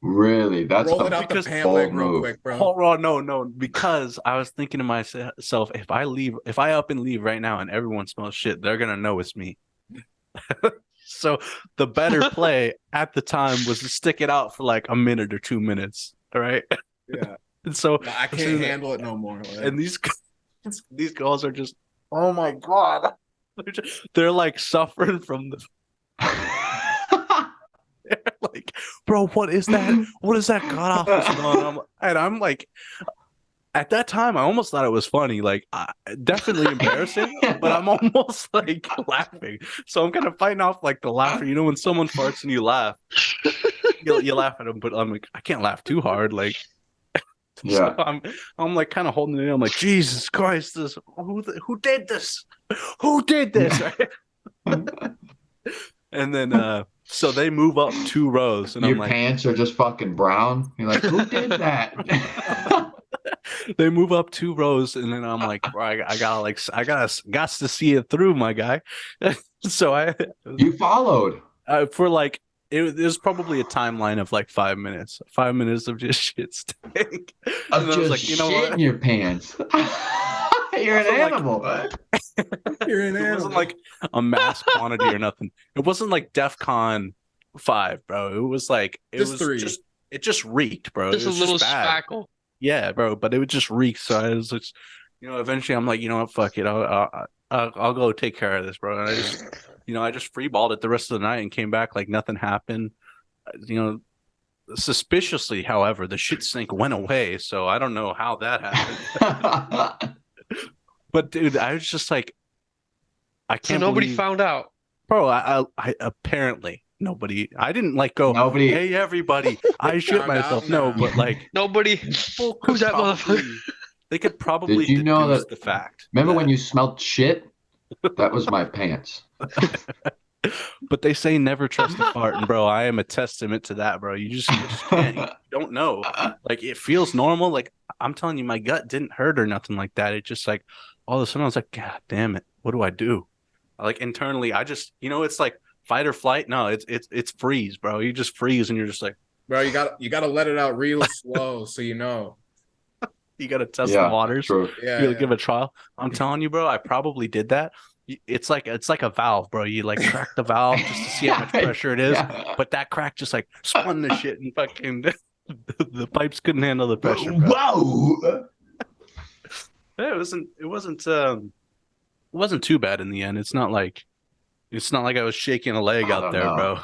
Really, that's roll it out the pant leg real quick, bro. Hold on, no, because I was thinking to myself, if I up and leave right now and everyone smells shit, they're gonna know it's me. So the better play at the time was to stick it out for like a minute or 2 minutes. All right. Yeah. And so I can't handle it no more. Like. And these girls are just, oh my God. They're like suffering from the they're like, bro, what is that? What is that god awful smell? And I'm like, at that time, I almost thought it was funny, like definitely embarrassing, but I'm almost like laughing. So I'm kind of fighting off like the laughter. When someone farts and you laugh, you laugh at them, but I'm like, I can't laugh too hard. Like, yeah, so I'm like kind of holding it in. I'm like, Jesus Christ, who did this? Who did this? Right? And then so they move up 2 rows, and your I'm like, pants are just fucking brown. You're like, who did that? They move up 2 rows, and then I'm like, bro, I got to see it through, my guy. So you followed for like it was probably a timeline of like 5 minutes, 5 minutes of just shit stink. Of just like, shit in your pants. You're an animal. You're an animal. It wasn't like a mass quantity or nothing. It wasn't like DEFCON 5, bro. It was like it just reeked, bro. Just it was a little just bad. spackle. Yeah, bro, but it would just reek. So I was just, eventually I'm like, you know what, fuck it, I'll go take care of this, bro. And I just freeballed it the rest of the night and came back like nothing happened. Suspiciously, however, the shit stink went away. So I don't know how that happened. But dude, I was just like, I can't. So nobody found out, bro. I apparently nobody. I didn't like go. Nobody. Hey everybody, I shit Found out myself. No, now. but like Nobody. people Who's could that motherfucker? they could probably Did you know deduce that? the fact. Remember that- when you smelled shit? That was my pants. But they say never trust a fart, and bro, I am a testament to that, bro. You just can't. You don't know. Like it feels normal. Like I'm telling you, my gut didn't hurt or nothing like that. It just like all of a sudden I was like, God damn it, what do I do? Like internally, I just it's like fight or flight. No, it's freeze, bro. You just freeze, and you're just like, Bro, you gotta let it out real slow so you know. you gotta test the waters. True. Yeah, You gotta give it a trial. I'm telling you, bro. I probably did that. It's like a valve, bro. You like crack the valve just to see how much pressure it is, Yeah. but that crack just like spun the shit and fucking the pipes couldn't handle the pressure. Bro. Whoa. It wasn't too bad in the end. It's not like I was shaking a leg I out don't there, know.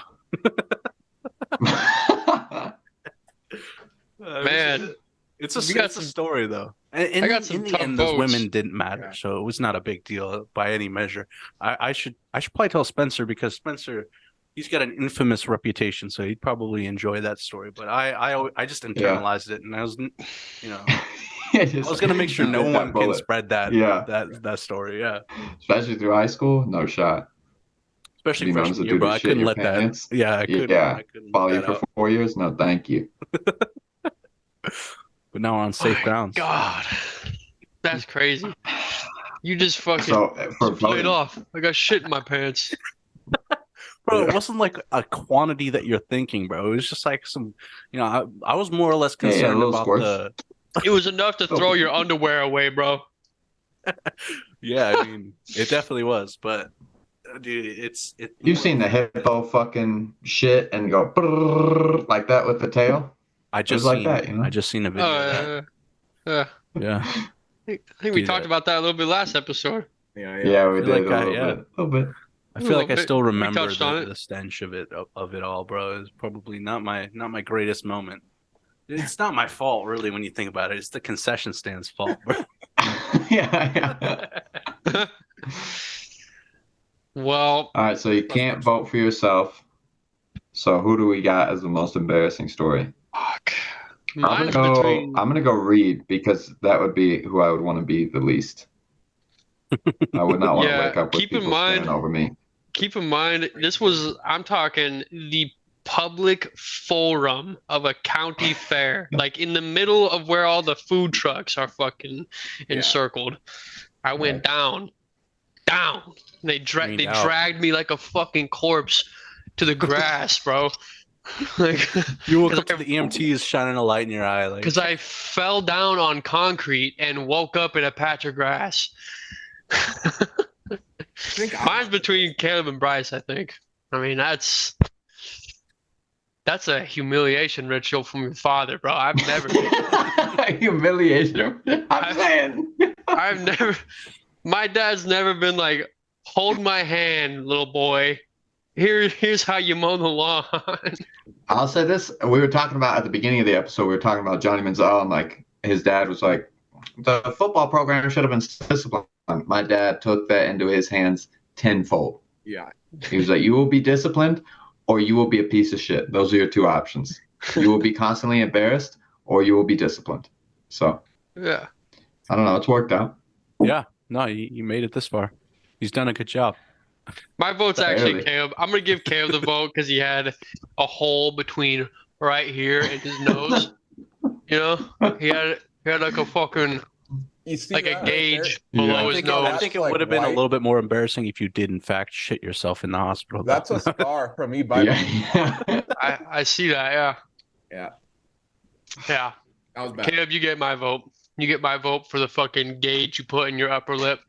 bro. Man, It's you got a some- story though. And I got some in the tough end, those votes. women didn't matter, Yeah. so it was not a big deal by any measure. I should probably tell Spencer because Spencer, he's got an infamous reputation, so he'd probably enjoy that story. But I just internalized it, and I was, I was gonna make sure no one can spread that that story. Yeah, Especially through high school, no shot. especially Be known as freshman a year, dude bro. who I shit couldn't your let pants. that. Yeah, I couldn't. Yeah. I couldn't Follow let you that for out. 4 years? No, thank you. But now we're on safe my grounds. God, that's crazy. You just fucking So for just play it voting, off. I got shit in my pants. Bro, Yeah. it wasn't like a quantity that you're thinking, bro. It was just like some, I was more or less Yeah, concerned little about squirts. the. It was enough to throw your underwear away, bro. Yeah, I mean, it definitely was, but dude, You've seen the hippo fucking shit and go brrrr like that with the tail? I was like that, you know? I just seen a video of that. Yeah, I think we Dude, talked about that a little bit last episode. Yeah. Yeah, we feel did like a little bit. I feel like I bit. still We remember touched on it. the stench of it all, bro. It's probably not my greatest moment. It's not my fault, really, when you think about it. It's the concession stand's fault, bro. Yeah. Well, All right, so you can't vote for yourself. So who do we got as the most embarrassing story? fuck. I'm Mine's gonna go. between. I'm gonna go Reed because that would be who I would want to be the least. I would not want to Yeah, wake up with keep in people mind- staring over me. Keep in mind, I'm talking the public forum of a county fair, like in the middle of where all the food trucks are fucking encircled. I went down. They Rained out. dragged me like a fucking corpse to the grass, bro. Like, You woke 'cause up to the EMTs shining a light in your eye, like because I fell down on concrete and woke up in a patch of grass. I think Mine's between Caleb and Bryce, I think. I mean, that's a humiliation ritual from your father, bro. I've never Humiliation. I'm saying. my dad's never been like, hold my hand, little boy. Here's how you mow the lawn. I'll say this. We were talking about at the beginning of the episode, we were talking about Johnny Manziel, and like his dad was like, the football program should have been disciplined. My dad took that into his hands tenfold. Yeah. He was like, you will be disciplined or you will be a piece of shit. Those are your two options. You will be constantly embarrassed or you will be disciplined. So, Yeah. I don't know. It's worked out. yeah, no, you made it this far. He's done a good job. My vote's actually Barely. Caleb. I'm gonna give Caleb the vote because he had a hole between right here and his nose. You know, he had like a fucking You see like a that? gauge Yeah. below I his think nose. I think it like would have been a white. little bit more embarrassing if you did, in fact, shit yourself in the hospital. though. That's a scar from me by Yeah. I see that. Yeah. Yeah. Yeah. That was bad. Caleb, you get my vote. You get my vote for the fucking gauge you put in your upper lip.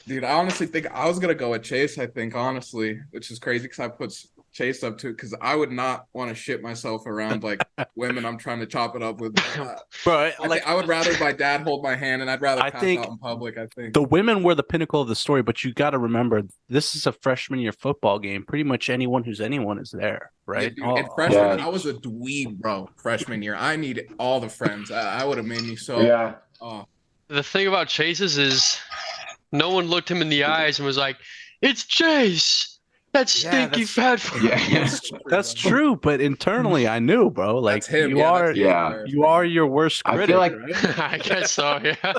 Dude, I honestly think I was gonna go with Chase. I think honestly, which is crazy because I put Chase up to because I would not want to shit myself around like women I'm trying to chop it up with. Bro, I would rather my dad hold my hand, and I'd rather I pass think out in public. I think. the women were the pinnacle of the story, but you got to remember this is a freshman year football game. Pretty much anyone who's anyone is there, right? Yeah, dude, and freshman, Yeah. I was a dweeb, bro. Freshman year, I needed all the friends. I would have made me so. Yeah. Oh, The thing about Chase's is no one looked him in the eyes and was like, "It's Chase." That stinky fat fuck. Yeah. That's true, but internally I knew, bro. Like That's him. you are, Yeah. you are your worst I critic, feel like right? I guess so, yeah.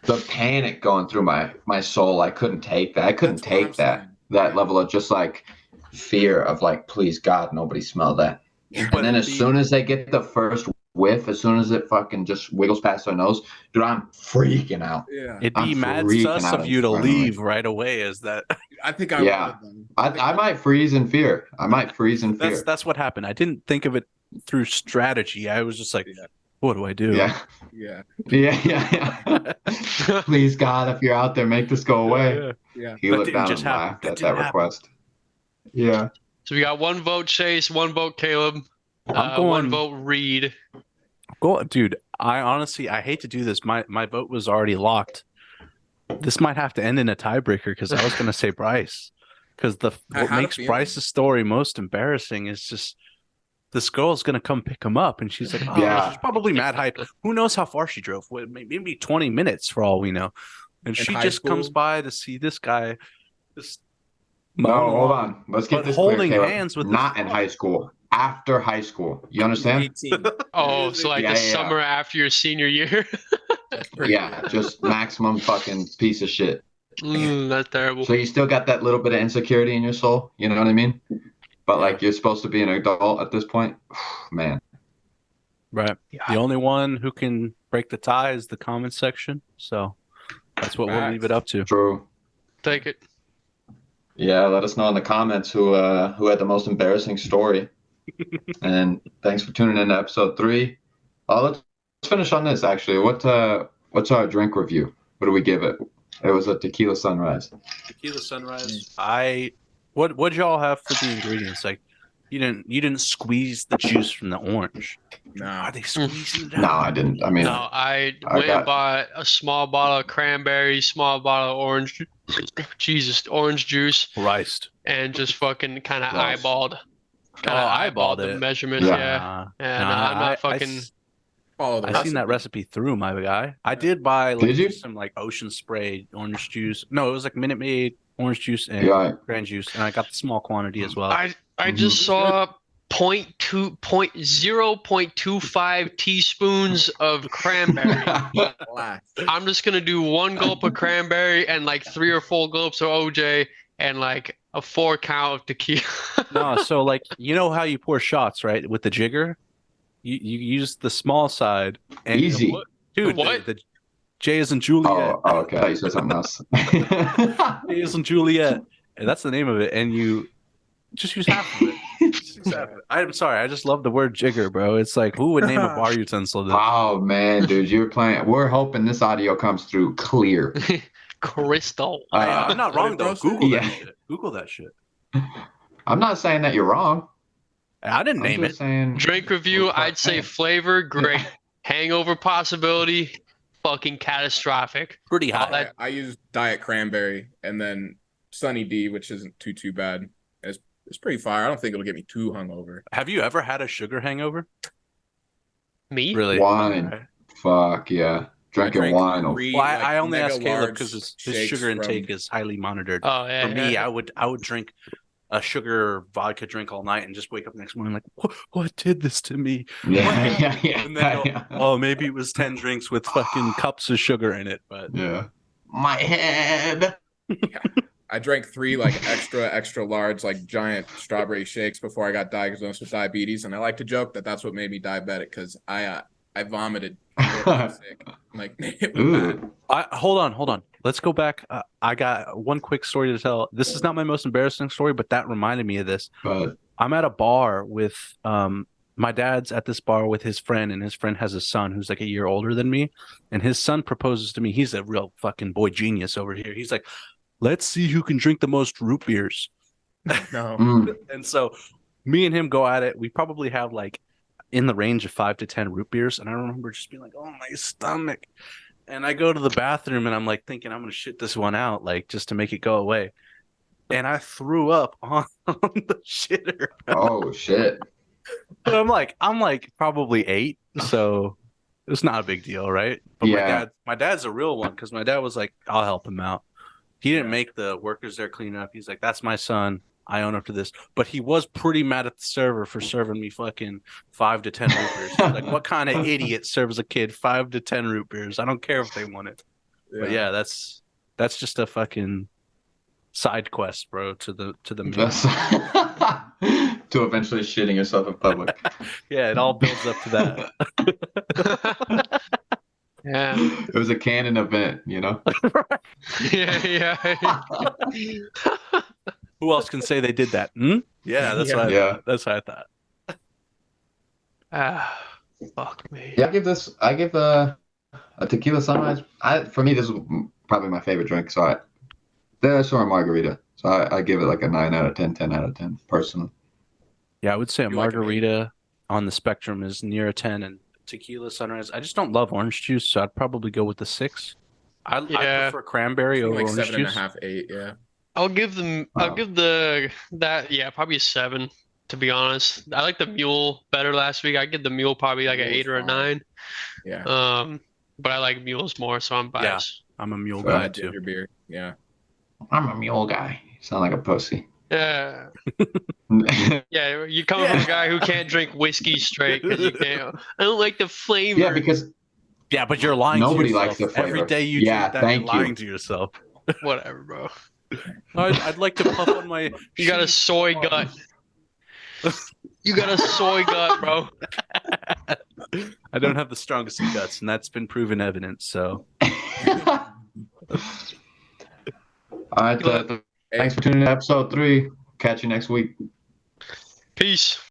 the panic going through my soul, I couldn't take that. I couldn't That's what I'm take that saying. that level of just like fear of like, please God, nobody smell that. But And then as soon as they get the first whiff, as soon as it fucking just wiggles past their nose, dude, I'm freaking out. Yeah. it'd I'm be mad freaking sus out of you to internally. leave right away. Is that I think I Yeah. would. Then. I might freeze in fear. I might freeze in fear. that's what happened. I didn't think of it through strategy. I was just like, Yeah. what do I do? Yeah. Yeah. Yeah. Please God, if you're out there, make this go away. Yeah. He That looked didn't down just and happen. laughed That at didn't that happen. request. Yeah. So we got 1 vote Chase, 1 vote Caleb, I'm 1 going. vote Reed. Go, dude. I honestly, I hate to do this. My vote was already locked. This might have to end in a tiebreaker because I was going to say Bryce. Because I what had a makes feeling. Bryce's story most embarrassing is just this girl's going to come pick him up, and she's like, oh, Yeah. she's probably mad hype. Who knows how far she drove? Maybe 20 minutes for all we know. And In she high just comes school? by to see this guy. This No, monologue. hold on. Let's get But this clear, holding Caleb. hands with Not this- in high school. After high school. You understand? 18. Oh, so like Yeah, the yeah. summer after your senior year. That's pretty Yeah, just maximum fucking piece of shit. That's terrible. So you still got that little bit of insecurity in your soul, you know what I mean? But like you're supposed to be an adult at this point. Man. Right. The only one who can break the tie is the comment section. So that's what we'll leave it up to. True. Take it. Yeah, let us know in the comments who had the most embarrassing story. And thanks for tuning in to episode 3. Let's finish on this actually. What's our drink review? What do we give it? It was a Tequila Sunrise. Tequila Sunrise. What'd y'all have for the ingredients? Like you didn't squeeze the juice from the orange. No. Are they squeezing it out? No, I didn't. I mean, No, I went and bought a small bottle of cranberry, small bottle of orange, orange juice, Christ. and just fucking kind of Nice. eyeballed. Eyeballed the it. measurements. Yeah. Yeah, no, I'm not fucking. Follow the I seen that recipe through, my guy. I did buy like Did you? some like Ocean Spray orange juice. No, it was like Minute Maid orange juice and yeah, Grand Juice, and I got the small quantity as well. I just saw 0.25 teaspoons of cranberry. I'm just gonna do 1 gulp of cranberry and like 3 or 4 gulps of OJ and like a 4 count of tequila. No, so like you know how you pour shots, right? With the jigger, you use the small side. And Easy. Dude. What? The J is in Juliet. Oh, okay. I thought you said something else. J is in Juliet. And that's the name of it. And you just use half of it. I'm sorry. I just love the word jigger, bro. It's like, who would name a bar utensil this? Oh man, dude, you're playing. We're hoping this audio comes through clear. Crystal. I'm not wrong though. Google Yeah. that shit. Google that shit. I'm not saying that you're wrong. I didn't name I'm it. just saying. Drink review, I'd say flavor, great. Hangover possibility, fucking catastrophic. Pretty high. I used Diet Cranberry and then Sunny D, which isn't too bad. It's pretty fire. I don't think it'll get me too hungover. Have you ever had a sugar hangover? Me? Really? Wine. Fuck yeah. Drinking drank wine. 3, Well, like, I only mega asked Caleb large because his shakes sugar from- intake is highly monitored. Oh yeah. For me, yeah. I would drink a sugar vodka drink all night and just wake up next morning like, what did this to me? Yeah, And then yeah. oh, maybe it was 10 drinks with fucking cups of sugar in it, but Yeah. My head. I drank 3 like extra large, like giant strawberry shakes before I got diagnosed with diabetes, and I like to joke that that's what made me diabetic because I vomited. Sick. Like it was bad. Ooh. hold on. Let's go back. I got one quick story to tell. This is not my most embarrassing story, but that reminded me of this. But I'm at a bar with my dad's at this bar with his friend, and his friend has a son who's like a year older than me, and his son proposes to me. He's a real fucking boy genius over here. He's like, let's see who can drink the most root beers. No. And so me and him go at it. We probably have like in the range of 5 to 10 root beers, and I remember just being like, oh, my stomach. And I go to the bathroom and I'm like thinking I'm gonna shit this one out, like just to make it go away. And I threw up on the shitter. oh shit. But I'm like probably 8, so it's not a big deal, right? But Yeah. my dad's a real one because my dad was like, I'll help him out. He didn't make the workers there clean up. He's like, that's my son. I own up to this. But he was pretty mad at the server for serving me fucking 5 to 10 root beers. Like, what kind of idiot serves a kid 5 to 10 root beers? I don't care if they want it. Yeah. But yeah, that's just a fucking side quest, bro, to the main. To eventually shitting yourself in public. Yeah, it all builds up to that. Yeah. It was a canon event, you know? Yeah. Who else can say they did that? Yeah, that's what that's what I thought. Fuck me. Yeah, I give a Tequila Sunrise. For me, this is probably my favorite drink. So there's a margarita. So I give it like a 9 out of 10, 10 out of 10, personally. Yeah, I would say a margarita on the spectrum is near a 10, and Tequila Sunrise. I just don't love orange juice, so I'd probably go with the 6. I prefer cranberry over orange juice. 7.5, 8. Yeah. I'll give probably a 7. To be honest, I like the mule better last week. I give the mule probably like an 8 or a 9. Yeah. But I like mules more, so I'm biased. Yeah, I'm a mule guy too. Ginger beer. Yeah. I'm a mule guy. You sound like a pussy. Yeah. Yeah, you come from a guy who can't drink whiskey straight because you can't. I don't like the flavor. Yeah, but you're lying. Nobody to yourself. likes the flavor. Every day you drink that, you're lying to yourself. Whatever, bro. I'd like to puff on my. You got a soy gut. You got a soy gut, bro. I don't have the strongest of guts, and that's been proven evident. So. All right. Thanks for tuning in to episode 3. Catch you next week. Peace.